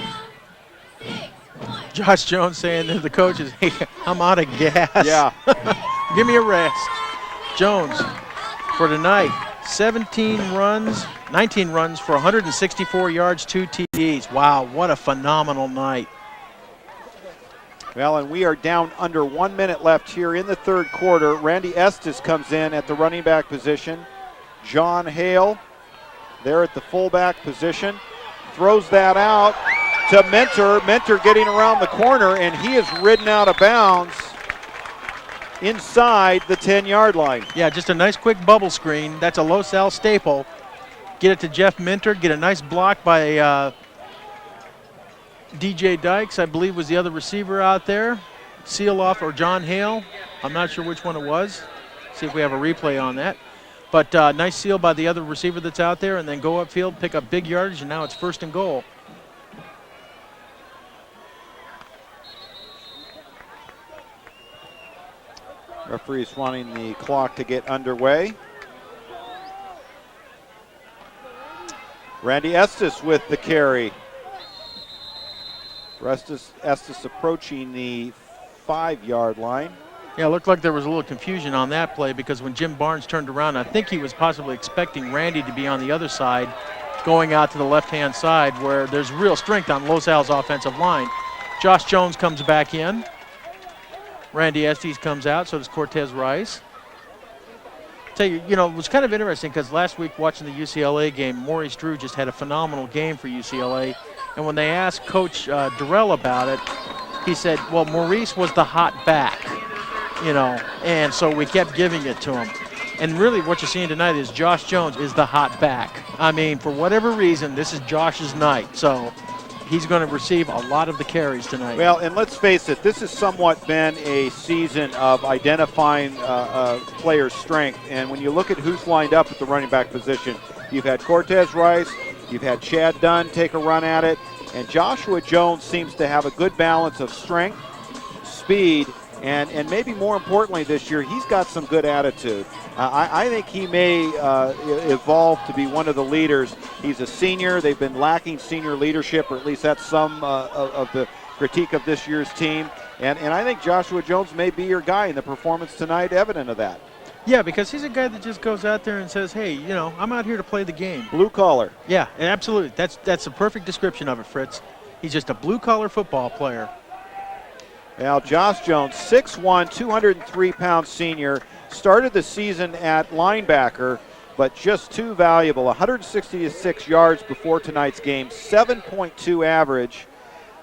Josh Jones saying to the coaches, hey, I'm out of gas. Yeah. Give me a rest. Jones for tonight, 19 runs for 164 yards, 2 TDs. Wow, what a phenomenal night. Well, and we are down under 1 minute left here in the third quarter. Randy Estes comes in at the running back position. John Hale there at the fullback position. Throws that out to Mentor. Mentor getting around the corner, and he is ridden out of bounds inside the 10-yard line. Yeah, just a nice quick bubble screen. That's a Los Al staple. Get it to Jeff Minter. Get a nice block by DJ Dykes, I believe, was the other receiver out there. Seal off, or John Hale. I'm not sure which one it was. See if we have a replay on that. But nice seal by the other receiver that's out there, and then go upfield, pick up big yardage, and now it's 1st and goal. Referee's wanting the clock to get underway. Randy Estes with the carry. Estes approaching the 5-yard line. Yeah, it looked like there was a little confusion on that play because when Jim Barnes turned around, I think he was possibly expecting Randy to be on the other side, going out to the left-hand side where there's real strength on Los Al's offensive line. Josh Jones comes back in. Randy Estes comes out, so does Cortez Rice. Tell you, it was kind of interesting because last week watching the UCLA game, Maurice Drew just had a phenomenal game for UCLA. And when they asked Coach Durrell about it, he said, well, Maurice was the hot back, and so we kept giving it to him. And really what you're seeing tonight is Josh Jones is the hot back. I mean, for whatever reason, this is Josh's night. So he's going to receive a lot of the carries tonight. Well, and let's face it, this has somewhat been a season of identifying players' strength. And when you look at who's lined up at the running back position, you've had Cortez Rice, you've had Chad Dunn take a run at it, and Joshua Jones seems to have a good balance of strength, speed, and maybe more importantly this year, he's got some good attitude. I think he may evolve to be one of the leaders. He's a senior. They've been lacking senior leadership, or at least that's some of the critique of this year's team. And I think Joshua Jones may be your guy, in the performance tonight evident of that. Yeah, because he's a guy that just goes out there and says, hey, I'm out here to play the game. Blue collar. Yeah, absolutely. That's a perfect description of it, Fritz. He's just a blue-collar football player. Now, Josh Jones, 6'1", 203-pound senior, started the season at linebacker, but just too valuable. 166 yards before tonight's game, 7.2 average,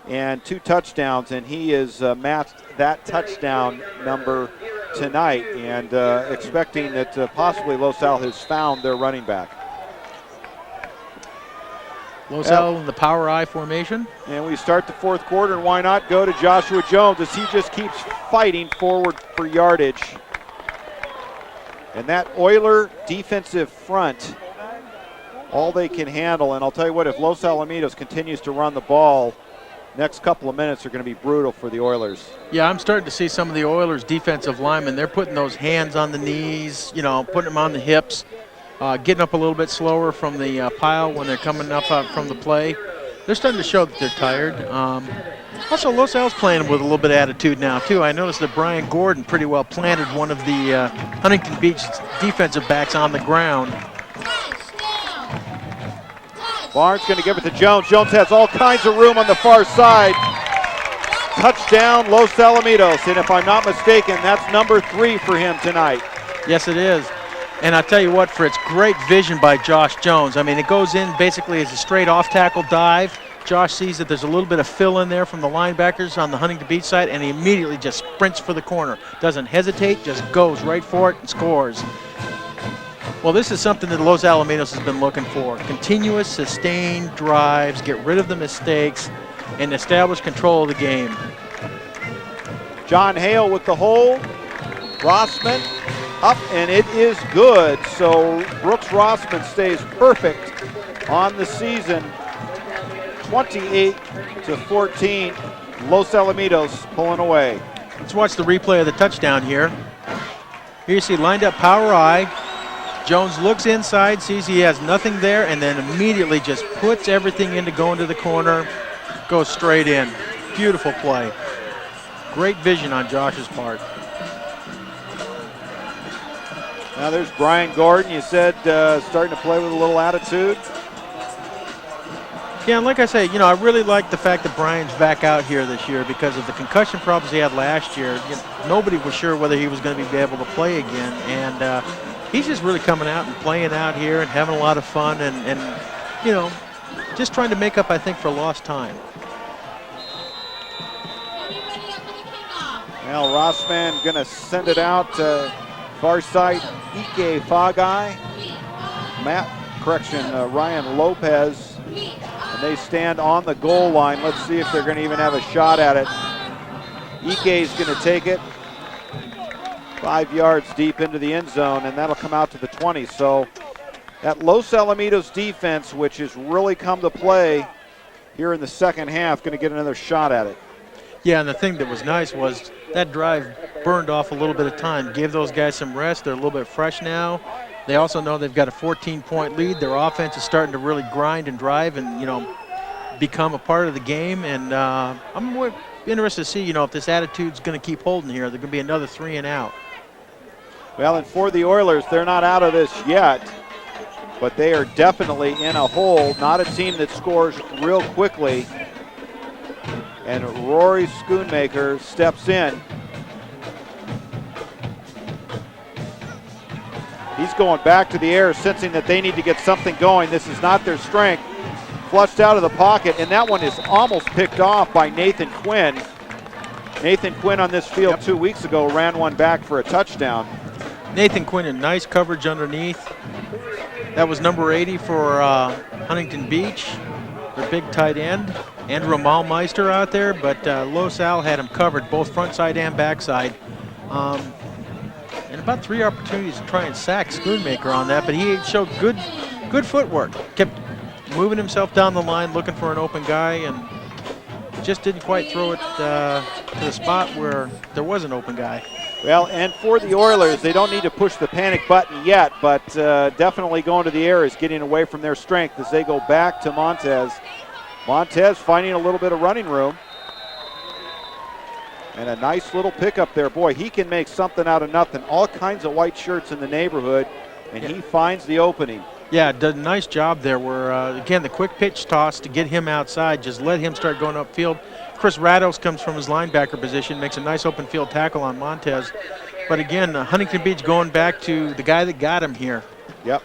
and 2 touchdowns, and he has matched that touchdown number tonight, and expecting that possibly Los Al has found their running back. Los Al in the power I formation. And we start the fourth quarter, and why not go to Joshua Jones as he just keeps fighting forward for yardage. And that Oiler defensive front, all they can handle. And I'll tell you what, if Los Alamitos continues to run the ball, next couple of minutes are going to be brutal for the Oilers. Yeah, I'm starting to see some of the Oilers' defensive linemen. They're putting those hands on the knees, putting them on the hips, getting up a little bit slower from the pile when they're coming up from the play. They're starting to show that they're tired. Also, Los Al's playing with a little bit of attitude now, too. I noticed that Brian Gordon pretty well planted one of the Huntington Beach defensive backs on the ground. Barnes going to give it to Jones. Jones has all kinds of room on the far side. Touchdown, Los Alamitos. And if I'm not mistaken, that's number 3 for him tonight. Yes, it is. And I'll tell you what, Fritz, great vision by Josh Jones. I mean, it goes in basically as a straight off-tackle dive. Josh sees that there's a little bit of fill in there from the linebackers on the Huntington Beach side, and he immediately just sprints for the corner. Doesn't hesitate, just goes right for it and scores. Well, this is something that Los Alamitos has been looking for. Continuous, sustained drives, get rid of the mistakes, and establish control of the game. John Hale with the hold. Rossman up, and it is good. So Brooks Rossman stays perfect on the season. 28-14, Los Alamitos pulling away. Let's watch the replay of the touchdown here. Here you see lined up power I. Jones looks inside, sees he has nothing there, and then immediately just puts everything into going to the corner, goes straight in. Beautiful play. Great vision on Josh's part. Now there's Brian Gordon. You said starting to play with a little attitude. Yeah, and like I say, I really like the fact that Brian's back out here this year because of the concussion problems he had last year. Nobody was sure whether he was going to be able to play again, and he's just really coming out and playing out here and having a lot of fun and just trying to make up, I think, for lost time. Now Rossman going to send it out to far side Ike Fagai. Ryan Lopez. And they stand on the goal line. Let's see if they're going to even have a shot at it. Ike's going to take it 5 yards deep into the end zone, and that'll come out to the 20. So that Los Alamitos defense, which has really come to play here in the second half, going to get another shot at it. Yeah, and the thing that was nice was that drive burned off a little bit of time, gave those guys some rest. They're a little bit fresh now. They also know they've got a 14-point lead. Their offense is starting to really grind and drive and, become a part of the game. And I'm interested to see, if this attitude's going to keep holding here. They're going to be another 3 and out. Well, and for the Oilers, they're not out of this yet, but they are definitely in a hole. Not a team that scores real quickly. And Rory Schoonmaker steps in. He's going back to the air, sensing that they need to get something going. This is not their strength. Flushed out of the pocket, and that one is almost picked off by Nathan Quinn. Nathan Quinn on this field 2 weeks ago ran one back for a touchdown. Nathan Quinn in nice coverage underneath. That was number 80 for Huntington Beach, their big tight end. Andrew Malmeister out there, but Los Al had him covered both front side and backside. And about 3 opportunities to try and sack Schoonmaker on that, but he showed good footwork. Kept moving himself down the line, looking for an open guy, and just didn't quite throw it to the spot where there was an open guy. Well, and for the Oilers, they don't need to push the panic button yet, but definitely going to the air is getting away from their strength as they go back to Montez. Montez finding a little bit of running room. And a nice little pickup there. Boy, he can make something out of nothing. All kinds of white shirts in the neighborhood, and he finds the opening. Yeah, did a nice job there where, again, the quick pitch toss to get him outside, just let him start going upfield. Chris Rados comes from his linebacker position, makes a nice open field tackle on Montez. But again, Huntington Beach going back to the guy that got him here. Yep.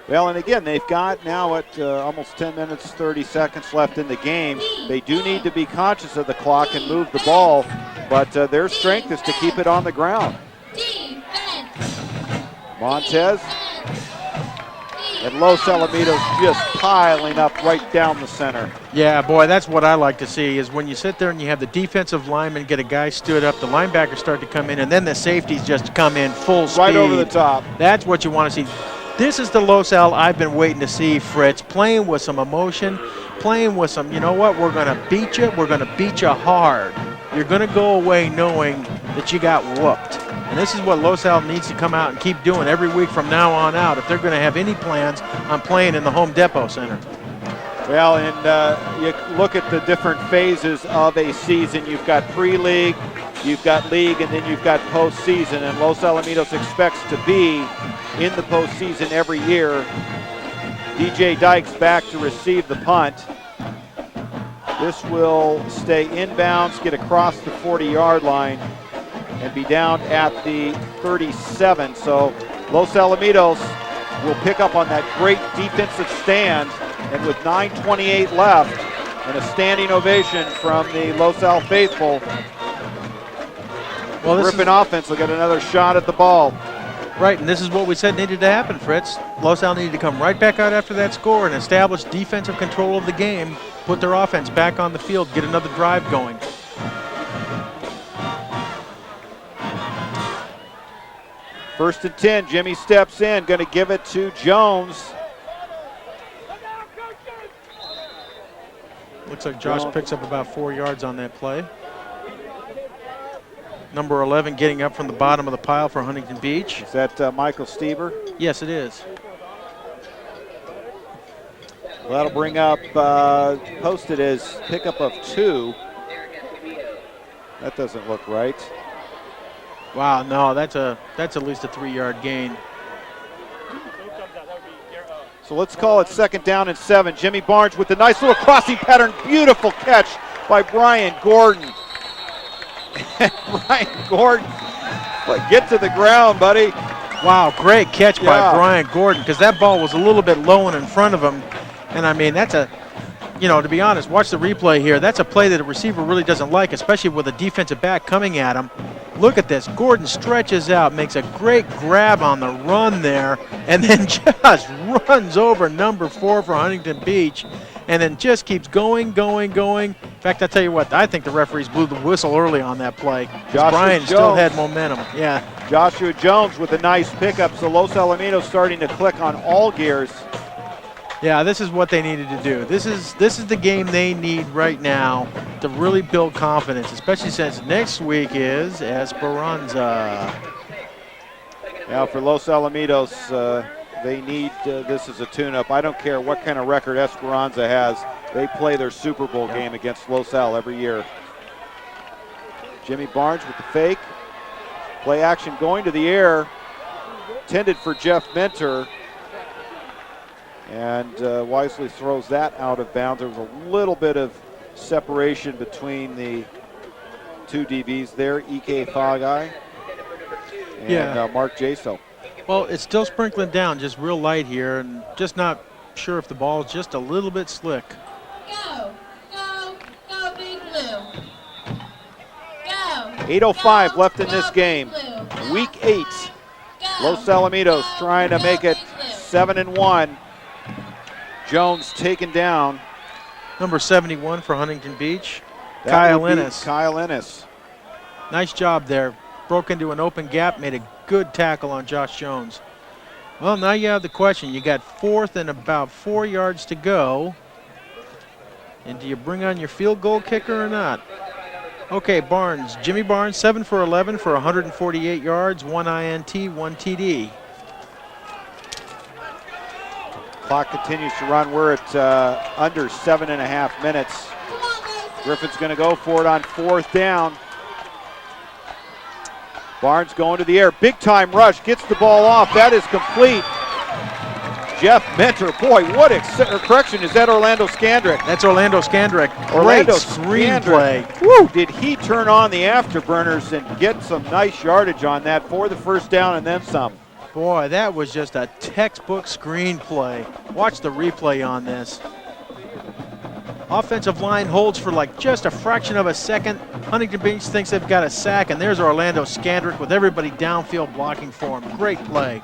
Well, and again, they've got now at almost 10 minutes, 30 seconds left in the game. They do need to be conscious of the clock and move the ball, but their strength is to keep it on the ground. Montez And Los Alamitos just piling up right down the center. Yeah, boy, that's what I like to see is when you sit there and you have the defensive lineman get a guy stood up, the linebackers start to come in, and then the safeties just come in full speed. Right over the top. That's what you want to see. This is the Los Al I've been waiting to see, Fritz, playing with some emotion, playing with some, you know what, we're going to beat you, we're going to beat you hard. You're going to go away knowing that you got whooped. And this is what Los Al needs to come out and keep doing every week from now on out if they're going to have any plans on playing in the Home Depot Center. Well, and you look at the different phases of a season. You've got pre-league, you've got league, and then you've got postseason. And Los Alamitos expects to be in the postseason every year. DJ Dykes back to receive the punt. This will stay inbounds, get across the 40-yard line, and be down at the 37. So Los Alamitos will pick up on that great defensive stand, and with 9:28 left and a standing ovation from the Los Al faithful, well, Griffin offense will get another shot at the ball. Right, and this is what we said needed to happen, Fritz. Los Al needed to come right back out after that score and establish defensive control of the game, put their offense back on the field, get another drive going. First and 10, Jimmy steps in, going to give it to Jones. Looks like Josh picks up about 4 yards on that play. Number 11 getting up from the bottom of the pile for Huntington Beach. Is that Michael Stieber? Yes, it is. Well, that'll bring up, posted as pickup of 2. That doesn't look right. Wow, no, that's at least a 3-yard gain. So let's call it 2nd down and 7. Jimmy Barnes with the nice little crossing pattern. Beautiful catch by Brian Gordon. Brian Gordon, get to the ground, buddy. Wow, great catch by Brian Gordon, because that ball was a little bit low and in front of him. And I mean, that's a, you know, to be honest, watch the replay here. That's a play that a receiver really doesn't like, especially with a defensive back coming at him. Look at this. Gordon stretches out, makes a great grab on the run there, and then just runs over number 4 for Huntington Beach, and then just keeps going. In fact, I tell you what, I think the referees blew the whistle early on that play. Brian still had momentum. Yeah. Joshua Jones with a nice pickup. So Los Alamitos starting to click on all gears. Yeah, this is what they needed to do. This is the game they need right now to really build confidence, especially since next week is Esperanza. Now for Los Alamitos, they need this as a tune-up. I don't care what kind of record Esperanza has. They play their Super Bowl game against Los Al every year. Jimmy Barnes with the fake. Play action going to the air. Intended for Jeff Mentor. And wisely throws that out of bounds. There was a little bit of separation between the 2 DBs there, E.K. Fagai and Mark Jaso. Well, it's still sprinkling down, just real light here, and just not sure if the ball is just a little bit slick. Go, Big Blue. Go. 8:05 left in this game. Week 8. Los Alamitos trying to make it 7-1. Jones taken down. Number 71 for Huntington Beach, Kyle Ennis. Kyle Ennis. Nice job there. Broke into an open gap, made a good tackle on Josh Jones. Well, now you have the question. You got 4th and about 4 yards to go. And do you bring on your field goal kicker or not? Okay, Barnes. Jimmy Barnes, 7 for 11 for 148 yards, 1 INT, 1 TD. Clock continues to run. We're at under 7.5 minutes. Griffin's going to go for it on 4th down. Barnes going to the air. Big time rush. Gets the ball off. That is complete. Jeff Mentor. Boy, what correction. Is that Orlando Scandrick? That's Orlando Scandrick. Orlando Great screenplay. Woo! Did he turn on the afterburners and get some nice yardage on that for the first down and then some? Boy, that was just a textbook screenplay. Watch the replay on this. Offensive line holds for like just a fraction of a second. Huntington Beach thinks they've got a sack, and there's Orlando Scandrick with everybody downfield blocking for him. Great play.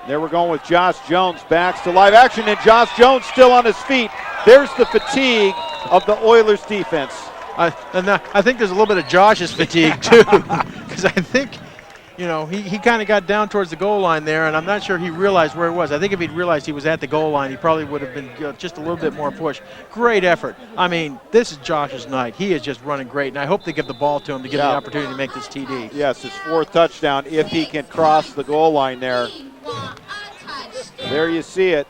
There we're going with Josh Jones. Backs to live action, and Josh Jones still on his feet. There's the fatigue of the Oilers defense. I think there's a little bit of Josh's fatigue too, because I think, you know, he kind of got down towards the goal line there, and I'm not sure he realized where he was. I think if he'd realized he was at the goal line, he probably would have been just a little bit more push. Great effort. I mean, this is Josh's night. He is just running great, and I hope they give the ball to him to get the opportunity to make this TD. Yes, his 4th touchdown if he can cross the goal line there. There you see it.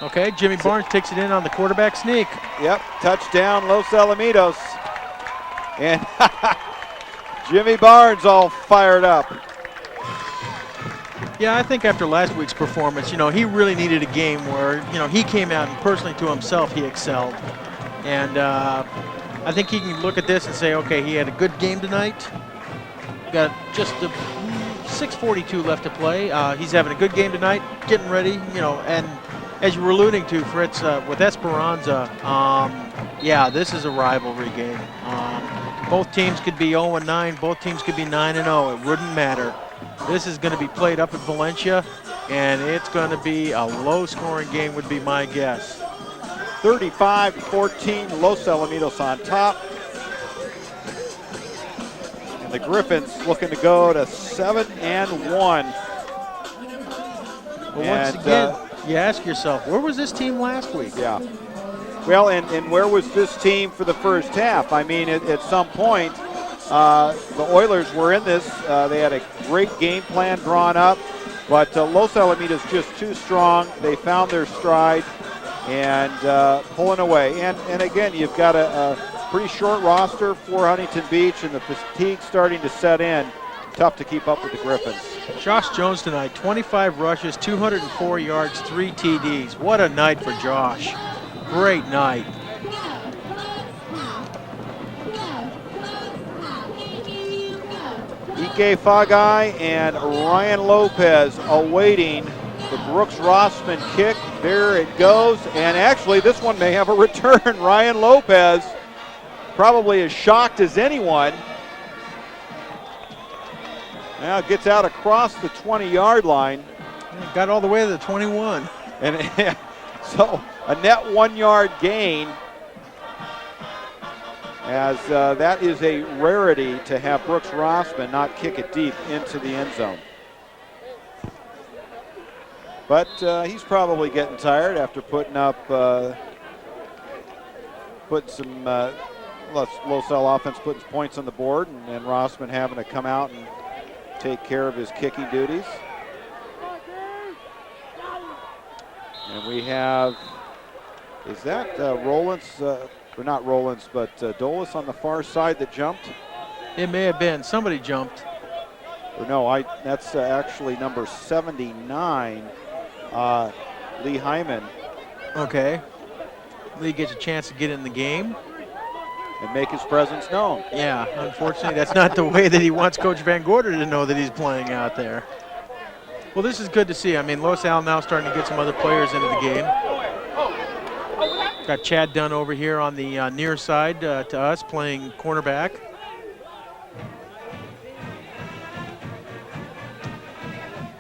Okay, Jimmy Barnes takes it in on the quarterback sneak. Yep, touchdown Los Alamitos. And Jimmy Barnes all fired up. Yeah, I think after last week's performance, you know, he really needed a game where, you know, he came out and personally to himself he excelled. And I think he can look at this and say, okay, he had a good game tonight. Got just 6:42 left to play. He's having a good game tonight, getting ready, you know, and as you were alluding to, Fritz, with Esperanza, yeah, this is a rivalry game. Both teams could be 0-9. Both teams could be 9-0. It wouldn't matter. This is going to be played up at Valencia, and it's going to be a low-scoring game would be my guess. 35-14, Los Alamitos on top. And the Griffins looking to go to 7-1. But once again, you ask yourself, where was this team last week? Yeah. Well, and where was this team for the first half? I mean, at some point, the Oilers were in this. They had a great game plan drawn up, but Los Alamitos just too strong. They found their stride and pulling away. And again, you've got a pretty short roster for Huntington Beach, and the fatigue starting to set in. Tough to keep up with the Griffins. Josh Jones tonight, 25 rushes, 204 yards, 3 TDs. What a night for Josh. Great night. Ike Fagai and Ryan Lopez awaiting the Brooks Rossman kick. There it goes. And actually, this one may have a return. Ryan Lopez, probably as shocked as anyone. Now gets out across the 20-yard line. Got all the way to the 21. And so a net 1-yard gain, as that is a rarity to have Brooks Rossman not kick it deep into the end zone. But he's probably getting tired after putting up, putting some Los Al offense putting points on the board, and Rossman having to come out and take care of his kicking duties. And we have, is that Rollins, or not Rollins, but Dolis on the far side that jumped? It may have been. Somebody jumped. Or no, that's actually number 79, Lee Hyman. Okay. Lee gets a chance to get in the game. And make his presence known. Yeah, unfortunately, that's not the way that he wants Coach Van Gorder to know that he's playing out there. Well, this is good to see. I mean, Los Al now starting to get some other players into the game. Got Chad Dunn over here on the near side to us, playing cornerback.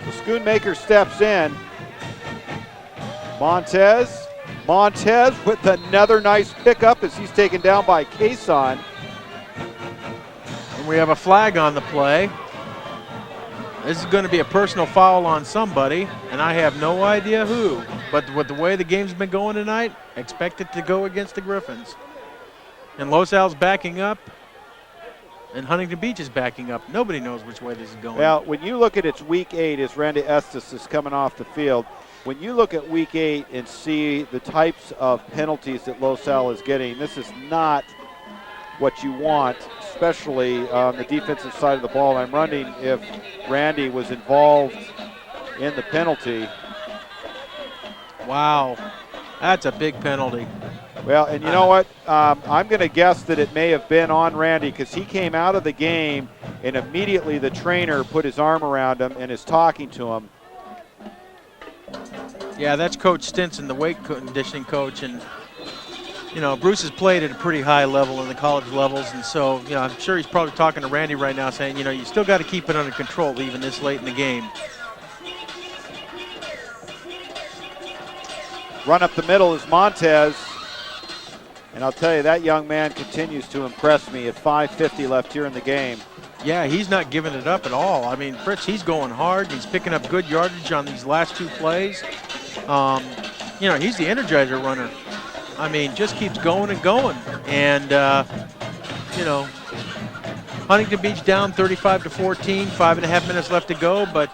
The Schoonmaker steps in. Montez with another nice pickup as he's taken down by Cason. And we have a flag on the play. This is going to be a personal foul on somebody, and I have no idea who. But with the way the game's been going tonight, expect it to go against the Griffins. And Los Al's backing up, and Huntington Beach is backing up. Nobody knows which way this is going. Well, when you look at its week 8 as Randy Estes is coming off the field, when you look at week 8 and see the types of penalties that Los Al is getting, this is not what you want, especially on the defensive side of the ball. I'm wondering if Randy was involved in the penalty. Wow, that's a big penalty. Well, and you know what? I'm going to guess that it may have been on Randy because he came out of the game and immediately the trainer put his arm around him and is talking to him. Yeah, that's Coach Stinson, the weight conditioning coach, and you know, Bruce has played at a pretty high level in the college levels, and so, you know, I'm sure he's probably talking to Randy right now saying, you know, you still got to keep it under control even this late in the game. Run up the middle is Montez. And I'll tell you, that young man continues to impress me at 5:50 left here in the game. Yeah, he's not giving it up at all. I mean, Fritz, he's going hard. He's picking up good yardage on these last 2 plays. You know, he's the energizer runner. I mean, just keeps going and going. And, you know, Huntington Beach down 35-14, 5.5 minutes left to go, but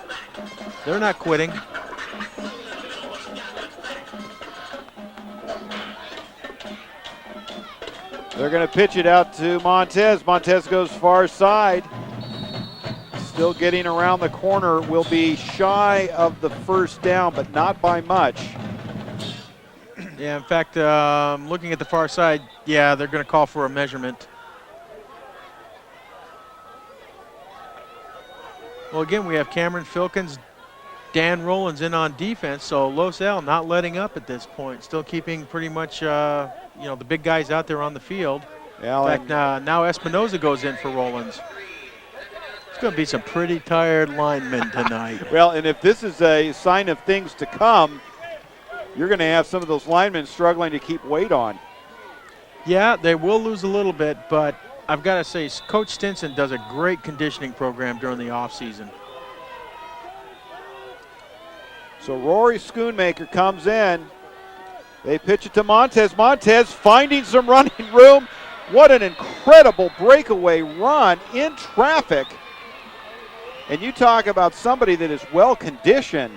they're not quitting. They're going to pitch it out to Montez. Montez goes far side. Still getting around the corner. Will be shy of the first down, but not by much. Yeah, in fact, looking at the far side, yeah, they're going to call for a measurement. Well, again, we have Cameron Filkins, Dan Rollins in on defense, so Los Al not letting up at this point. Still keeping pretty much, you know, the big guys out there on the field. Yeah, in fact, now Espinoza goes in for Rollins. It's going to be some pretty tired linemen tonight. Well, and if this is a sign of things to come, you're going to have some of those linemen struggling to keep weight on. Yeah, they will lose a little bit, but I've got to say, Coach Stinson does a great conditioning program during the offseason. So Rory Schoonmaker comes in. They pitch it to Montez. Montez finding some running room. What an incredible breakaway run in traffic. And you talk about somebody that is well conditioned.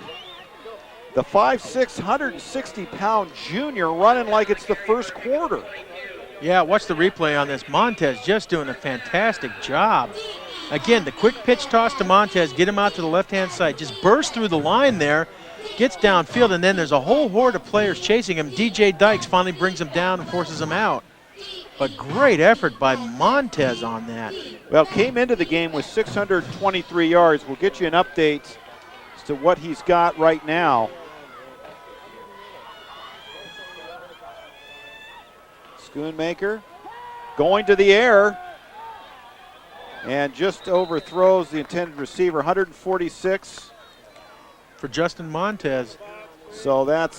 The 5'6", 160-pound junior running like it's the first quarter. Yeah, watch the replay on this. Montez just doing a fantastic job. Again, the quick pitch toss to Montez, get him out to the left-hand side. Just bursts through the line there, gets downfield, and then there's a whole horde of players chasing him. DJ Dykes finally brings him down and forces him out. But great effort by Montez on that. Well, came into the game with 623 yards. We'll get you an update as to what he's got right now. Schoonmaker going to the air and just overthrows the intended receiver. 146 for Justin Montez. So that's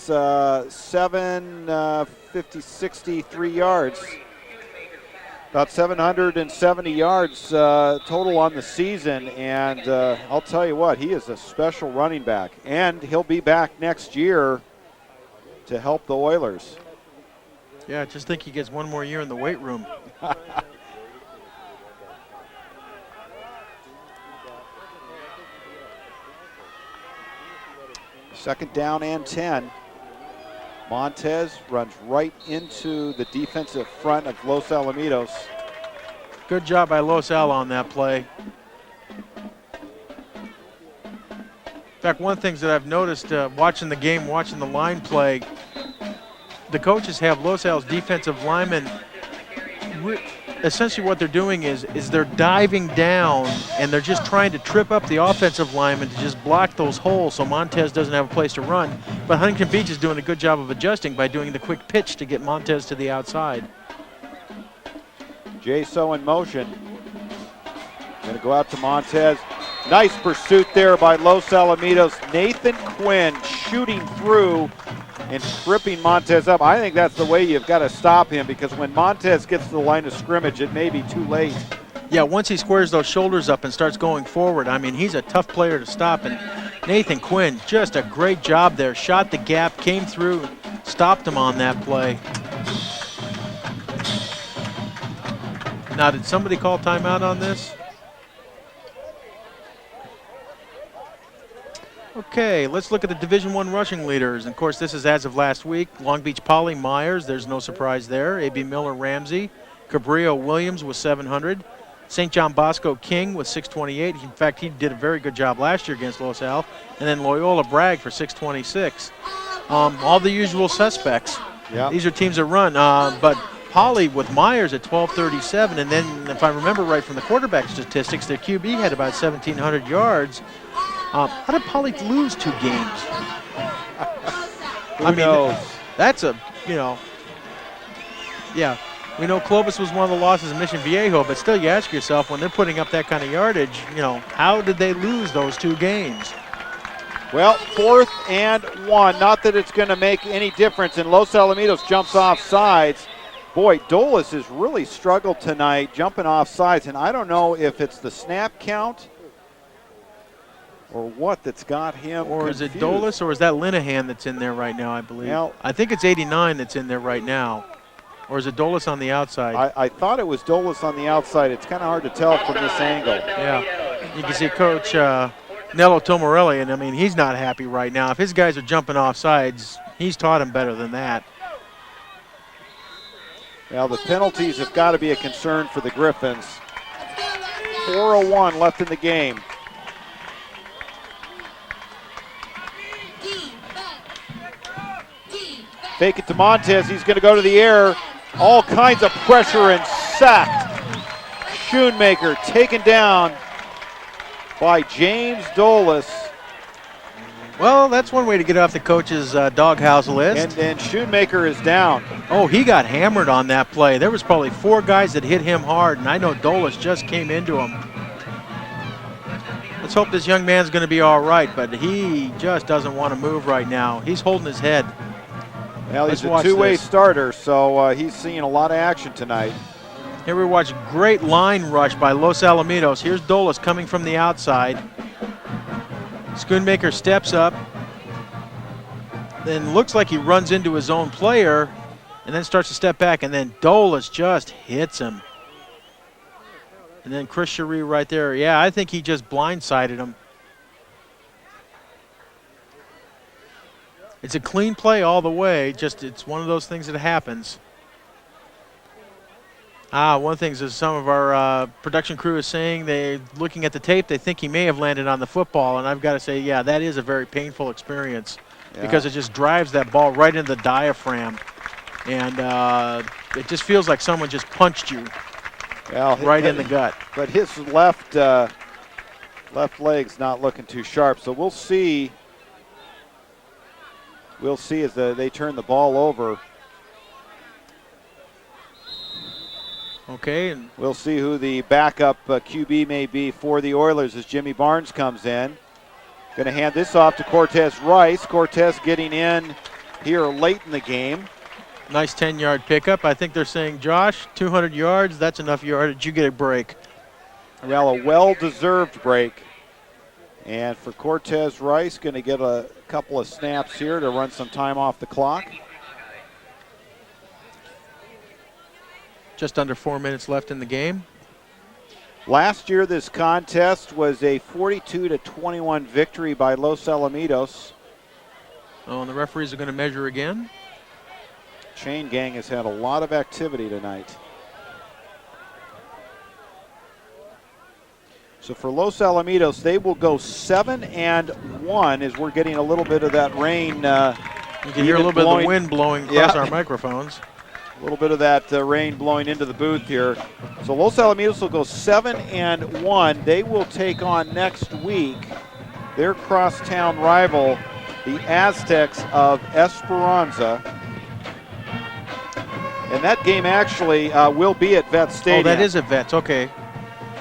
63 yards. About 770 yards total on the season, and I'll tell you what, he is a special running back, and he'll be back next year to help the Oilers. Yeah, I just think he gets one more year in the weight room. Second down and 10. Montez runs right into the defensive front of Los Alamitos. Good job by Los Al on that play. In fact, one of the things that I've noticed watching the game, watching the line play, the coaches have Los Al's defensive linemen. Essentially what they're doing is they're diving down and they're just trying to trip up the offensive linemen to just block those holes so Montez doesn't have a place to run. But Huntington Beach is doing a good job of adjusting by doing the quick pitch to get Montez to the outside. Jay So in motion. Going to go out to Montez. Nice pursuit there by Los Alamitos. Nathan Quinn shooting through and tripping Montez up. I think that's the way you've got to stop him, because when Montez gets to the line of scrimmage, it may be too late. Yeah, once he squares those shoulders up and starts going forward, I mean, he's a tough player to stop. And Nathan Quinn, just a great job there. Shot the gap, came through, stopped him on that play. Now, did somebody call timeout on this? Okay, let's look at the Division I rushing leaders. And of course, this is as of last week. Long Beach Poly, Myers, there's no surprise there. A.B. Miller, Ramsey. Cabrillo, Williams with 700. St. John Bosco, King with 628. In fact, he did a very good job last year against Los Al. And then Loyola Bragg for 626. All the usual suspects. Yep. These are teams that run. But Poly with Myers at 1237. And then, if I remember right from the quarterback statistics, their QB had about 1,700 yards. How did Poly lose 2 games? Who knows? That's a, you know, Yeah. We know Clovis was one of the losses in Mission Viejo, but still you ask yourself, when they're putting up that kind of yardage, how did they lose those 2 games? Well, 4th and 1. Not that it's going to make any difference, and Los Alamitos jumps off sides. Boy, Dolis has really struggled tonight jumping off sides, and I don't know if it's the snap count or what that's got him Or confused. is it Dolis, or is that Linehan that's in there right now, I believe? Well, I think it's 89 that's in there right now. Or is it Dolis on the outside? I thought it was Dolis on the outside. It's kind of hard to tell from this angle. Yeah. You can see Coach Nello Tomarelli, and I mean, he's not happy right now. If his guys are jumping off sides, he's taught him better than that. Well, the penalties have got to be a concern for the Griffins. 4:01 left in the game. Fake it to Montez. He's going to go to the air. All kinds of pressure and sacked. Schoonmaker taken down by James Dolis. Well, that's one way to get off the coach's doghouse list. And Schoonmaker is down. Oh, he got hammered on that play. There was probably 4 guys that hit him hard, and I know Dolis just came into him. Let's hope this young man's going to be all right, but he just doesn't want to move right now. He's holding his head. Well, he's a two-way starter, so he's seeing a lot of action tonight. Here we watch great line rush by Los Alamitos. Here's Dolis coming from the outside. Schoonmaker steps up, then looks like he runs into his own player, and then starts to step back, and then Dolis just hits him. And then Chris Cherie right there. Yeah, I think he just blindsided him. It's a clean play all the way, just it's one of those things that happens. One thing is some of our production crew is saying they're looking at the tape, they think he may have landed on the football, and I've got to say, yeah, that is a very painful experience because it just drives that ball right into the diaphragm, and it just feels like someone just punched you right in the gut. But his left leg's not looking too sharp, so we'll see. We'll see as they turn the ball over. Okay. And we'll see who the backup QB may be for the Oilers as Jimmy Barnes comes in. Going to hand this off to Cortez Rice. Cortez getting in here late in the game. Nice 10-yard pickup. I think they're saying, Josh, 200 yards, that's enough yardage. You get a break. Well, a well-deserved break. And for Cortez Rice, going to get a couple of snaps here to run some time off the clock. Just under 4 minutes left in the game. Last year, this contest was a 42-21 victory by Los Alamitos. Oh, and the referees are going to measure again. Chain Gang has had a lot of activity tonight. So for Los Alamitos, they will go 7-1 as we're getting a little bit of that rain. You can hear a little bit of the wind blowing across our microphones. A little bit of that rain blowing into the booth here. So Los Alamitos will go 7-1. They will take on next week their crosstown rival, the Aztecs of Esperanza. And that game actually will be at Vets Stadium. Oh, that is at Vets, okay.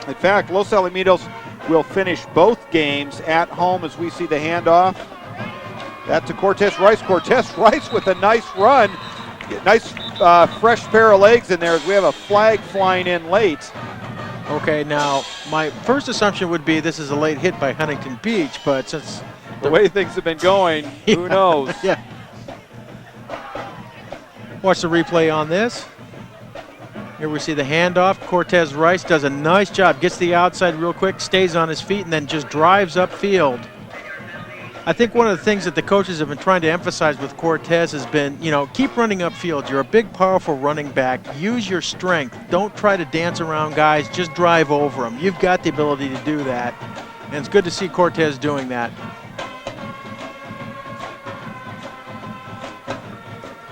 In fact, Los Alamitos will finish both games at home as we see the handoff. That to Cortez Rice. Cortez Rice with a nice run. Nice fresh pair of legs in there as we have a flag flying in late. Okay, now my first assumption would be this is a late hit by Huntington Beach, but since the way things have been going, who knows? Yeah. Watch the replay on this. Here we see the handoff. Cortez Rice does a nice job, gets the outside real quick, stays on his feet, and then just drives upfield. I think one of the things that the coaches have been trying to emphasize with Cortez has been, keep running upfield. You're a big, powerful running back. Use your strength. Don't try to dance around guys. Just drive over them. You've got the ability to do that, and it's good to see Cortez doing that.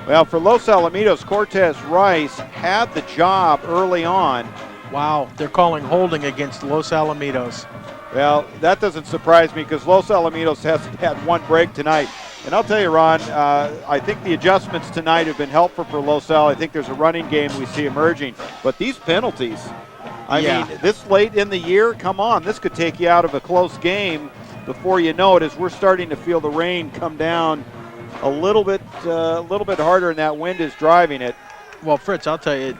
Well, for Los Alamitos, Cortez Rice had the job early on. Wow, they're calling holding against Los Alamitos. Well, that doesn't surprise me because Los Alamitos hasn't had one break tonight. And I'll tell you, Ron, I think the adjustments tonight have been helpful for Los Al. I think there's a running game we see emerging. But these penalties, I mean, this late in the year, come on, this could take you out of a close game before you know it, as we're starting to feel the rain come down a little bit harder, and that wind is driving it. Well, Fritz, I'll tell you,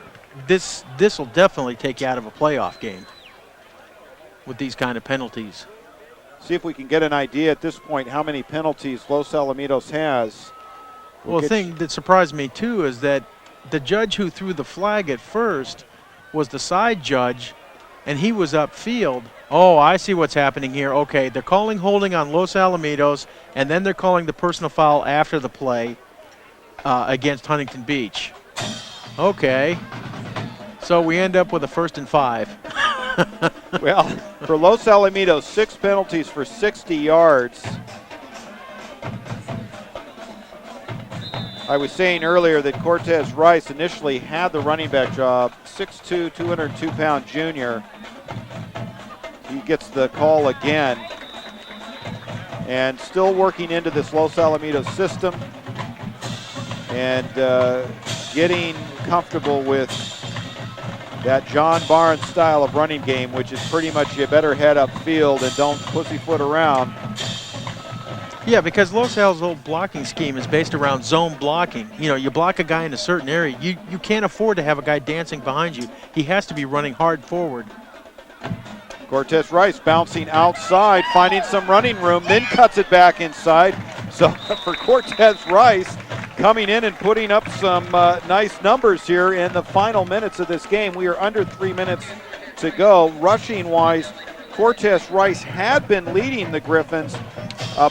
this will definitely take you out of a playoff game with these kind of penalties. See if we can get an idea at this point how many penalties Los Alamitos has. Well, the thing that surprised me, too, is that the judge who threw the flag at first was the side judge, and he was upfield. Oh, I see what's happening here. Okay, they're calling holding on Los Alamitos, and then they're calling the personal foul after the play against Huntington Beach. Okay. So we end up with a 1st and 5. Well, for Los Alamitos, 6 penalties for 60 yards. I was saying earlier that Cortez Rice initially had the running back job, 6'2", 202-pound junior. He gets the call again. And still working into this Los Alamitos system and getting comfortable with that John Barnes style of running game, which is pretty much you better head upfield and don't pussyfoot around. Yeah, because Los Al's whole blocking scheme is based around zone blocking. You know, you block a guy in a certain area. You can't afford to have a guy dancing behind you. He has to be running hard forward. Cortez Rice bouncing outside, finding some running room, then cuts it back inside. So for Cortez Rice, coming in and putting up some nice numbers here in the final minutes of this game. We are under 3 minutes to go. Rushing-wise, Cortez Rice had been leading the Griffins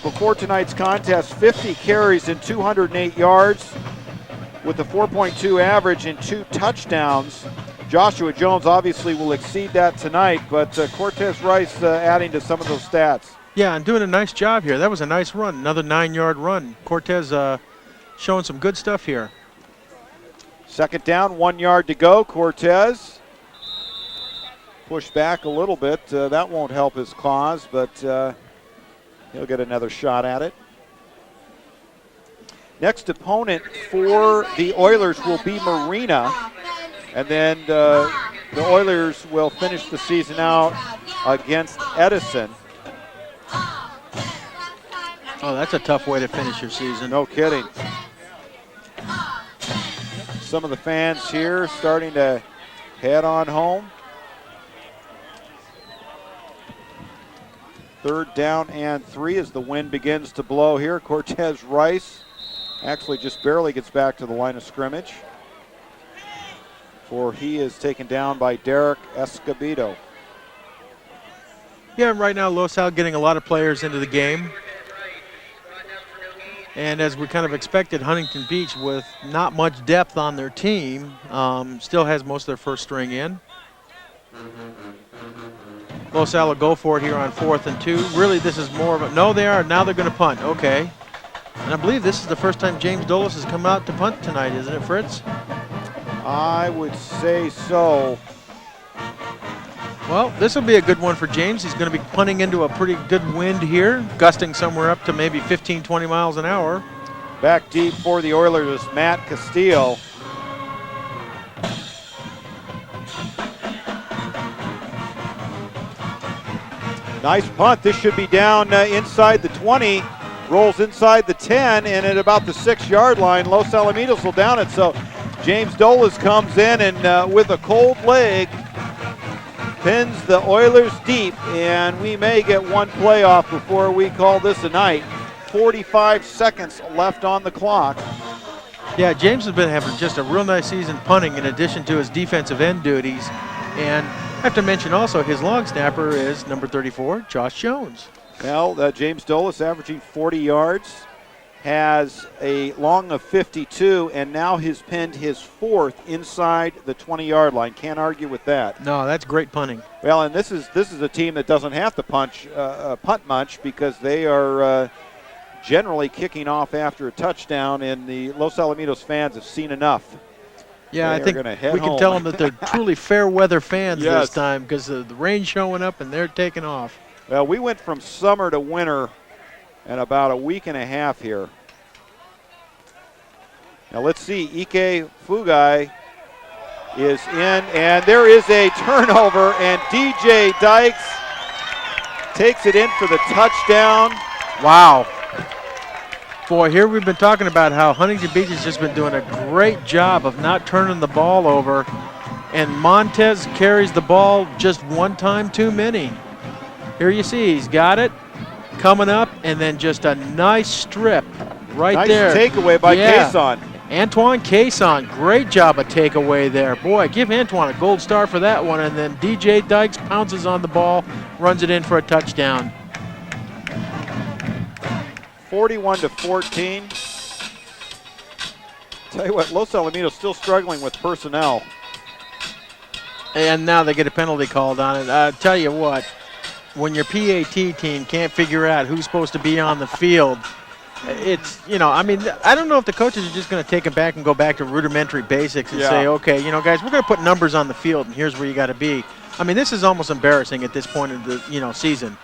before tonight's contest, 50 carries and 208 yards with a 4.2 average and 2 touchdowns. Joshua Jones obviously will exceed that tonight, but Cortez Rice adding to some of those stats. Yeah, and doing a nice job here. That was a nice run, another 9-yard run. Cortez showing some good stuff here. 2nd down, 1 yard to go. Cortez pushed back a little bit. That won't help his cause, but he'll get another shot at it. Next opponent for the Oilers will be Marina, and then the Oilers will finish the season out against Edison. Oh, that's a tough way to finish your season. No kidding. Some of the fans here starting to head on home. 3rd down and 3 as the wind begins to blow here. Cortez Rice actually just barely gets back to the line of scrimmage, for he is taken down by Derek Escobedo. Yeah, right now Los Al getting a lot of players into the game. And as we kind of expected, Huntington Beach, with not much depth on their team, still has most of their first string in. Los Al will go for it here on 4th and 2. Really, this is more of a, no, they are. Now they're going to punt. Okay. And I believe this is the first time James Dolis has come out to punt tonight, isn't it, Fritz? I would say so. Well, this will be a good one for James. He's going to be punting into a pretty good wind here, gusting somewhere up to maybe 15, 20 miles an hour. Back deep for the Oilers, Matt Castillo. Nice punt. This should be down inside the 20. Rolls inside the 10, and at about the 6-yard line, Los Alamitos will down it. So James Dolis comes in and with a cold leg pins the Oilers deep, and we may get one playoff before we call this a night. 45 seconds left on the clock. Yeah, James has been having just a real nice season punting in addition to his defensive end duties. And I have to mention also his long snapper is number 34, Josh Jones. Well, James Dolis averaging 40 yards, has a long of 52, and now has pinned his 4th inside the 20-yard line. Can't argue with that. No, that's great punting. Well, and this is a team that doesn't have to punt much, because they are generally kicking off after a touchdown, and the Los Alamitos fans have seen enough. Yeah, I think we can tell them that they're truly fair weather fans this time, because the rain's showing up and they're taking off. Well, we went from summer to winter in about a week and a half here. Now let's see, Ike Fugai is in, and there is a turnover, and DJ Dykes takes it in for the touchdown. Wow. Boy, here we've been talking about how Huntington Beach has just been doing a great job of not turning the ball over, and Montez carries the ball just one time too many. Here you see he's got it coming up, and then just a nice strip right there. Nice takeaway by Cason. Antoine Cason, great job of takeaway there. Boy, give Antoine a gold star for that one, and then DJ Dykes pounces on the ball, runs it in for a touchdown. 41-14. Tell you what, Los Alamitos still struggling with personnel. And now they get a penalty called on it. I tell you what, when your PAT team can't figure out who's supposed to be on the field, it's, I mean, I don't know if the coaches are just going to take it back and go back to rudimentary basics and say, okay, guys, we're going to put numbers on the field, and here's where you got to be. I mean, this is almost embarrassing at this point of the, season.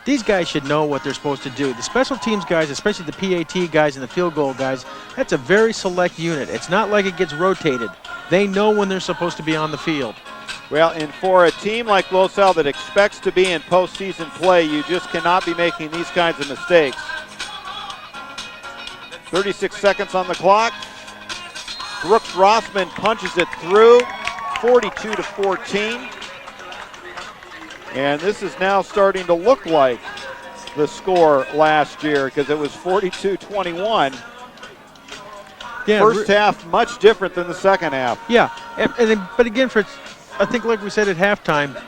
These guys should know what they're supposed to do. The special teams guys, especially the PAT guys and the field goal guys, that's a very select unit. It's not like it gets rotated. They know when they're supposed to be on the field. Well, and for a team like Los Al that expects to be in postseason play, you just cannot be making these kinds of mistakes. 36 seconds on the clock. Brooks Rossman punches it through, 42-14. And this is now starting to look like the score last year because it was 42-21. Yeah, First half much different than the second half. Yeah, but again, I think like we said at halftime,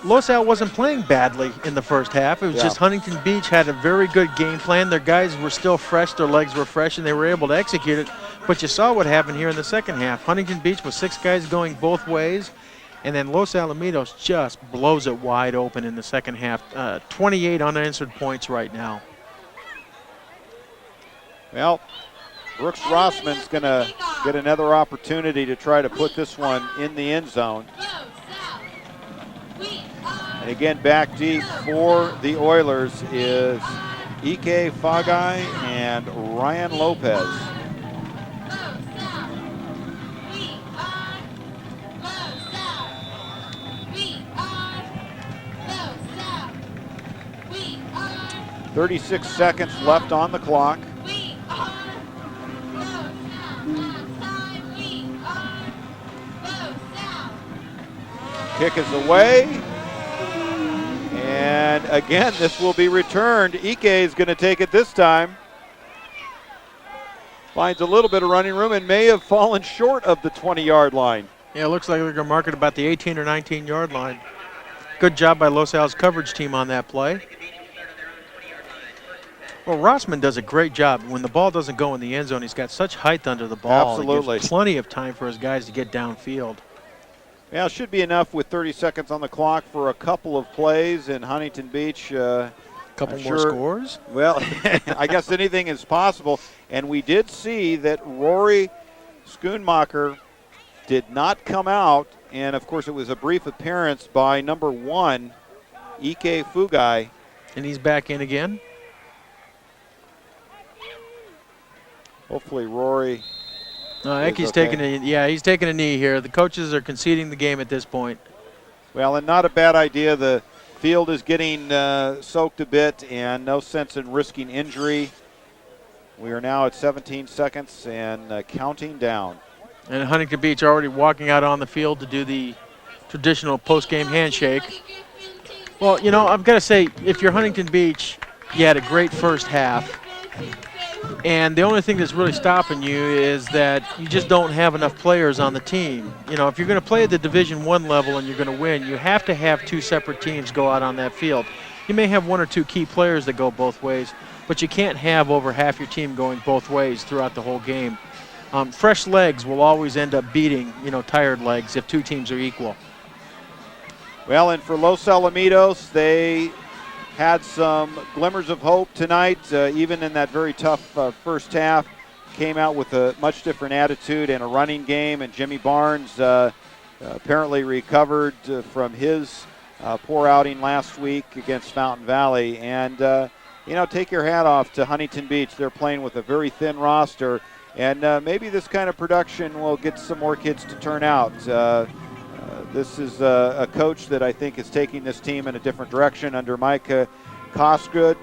Los Al wasn't playing badly in the first half. It was just Huntington Beach had a very good game plan. Their guys were still fresh, their legs were fresh, and they were able to execute it. But you saw what happened here in the second half. Huntington Beach with 6 guys going both ways, and then Los Alamitos just blows it wide open in the second half. 28 unanswered points right now. Well, Brooks Rossman's going to get another opportunity to try to put this one in the end zone. And again, back deep for the Oilers is Ike Fagai and Ryan Lopez. "36 seconds left on the clock. Kick is away. And again, this will be returned. Ike is going to take it this time. Finds a little bit of running room and may have fallen short of the 20-yard line. Yeah, it looks like they're going to mark it about the 18 or 19-yard line. Good job by Los Al's coverage team on that play. Well, Rossman does a great job. When the ball doesn't go in the end zone, he's got such height under the ball. Absolutely. It gives plenty of time for his guys to get downfield. Yeah, it should be enough with 30 seconds on the clock for a couple of plays in Huntington Beach. Couple more scores? Well, I guess anything is possible. And we did see that Rory Schoonmaker did not come out. And, of course, it was a brief appearance by number 1, Ike Fugai. And he's back in again? Hopefully Rory. Ike's taking he's taking a knee here. The coaches are conceding the game at this point. Well, and not a bad idea. The field is getting soaked a bit, and no sense in risking injury. We are now at 17 seconds and counting down. And Huntington Beach already walking out on the field to do the traditional post-game handshake. Well, I've got to say, if you're Huntington Beach, you had a great first half. And the only thing that's really stopping you is that you just don't have enough players on the team. If you're going to play at the Division I level and you're going to win, you have to have 2 separate teams go out on that field. You may have 1 or 2 key players that go both ways, but you can't have over half your team going both ways throughout the whole game. Fresh legs will always end up beating, tired legs if 2 teams are equal. Well, and for Los Alamitos, they had some glimmers of hope tonight, even in that very tough first half. Came out with a much different attitude and a running game, and Jimmy Barnes apparently recovered from his poor outing last week against Fountain Valley. And, take your hat off to Huntington Beach. They're playing with a very thin roster, And maybe this kind of production will get some more kids to turn out. This is a coach that I think is taking this team in a different direction under Mike Grosskos.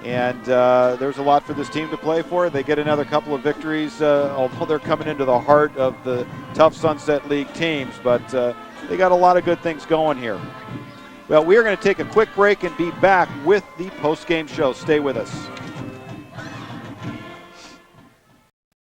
And there's a lot for this team to play for. They get another couple of victories, although they're coming into the heart of the tough Sunset League teams. But they got a lot of good things going here. Well, we are going to take a quick break and be back with the post-game show. Stay with us.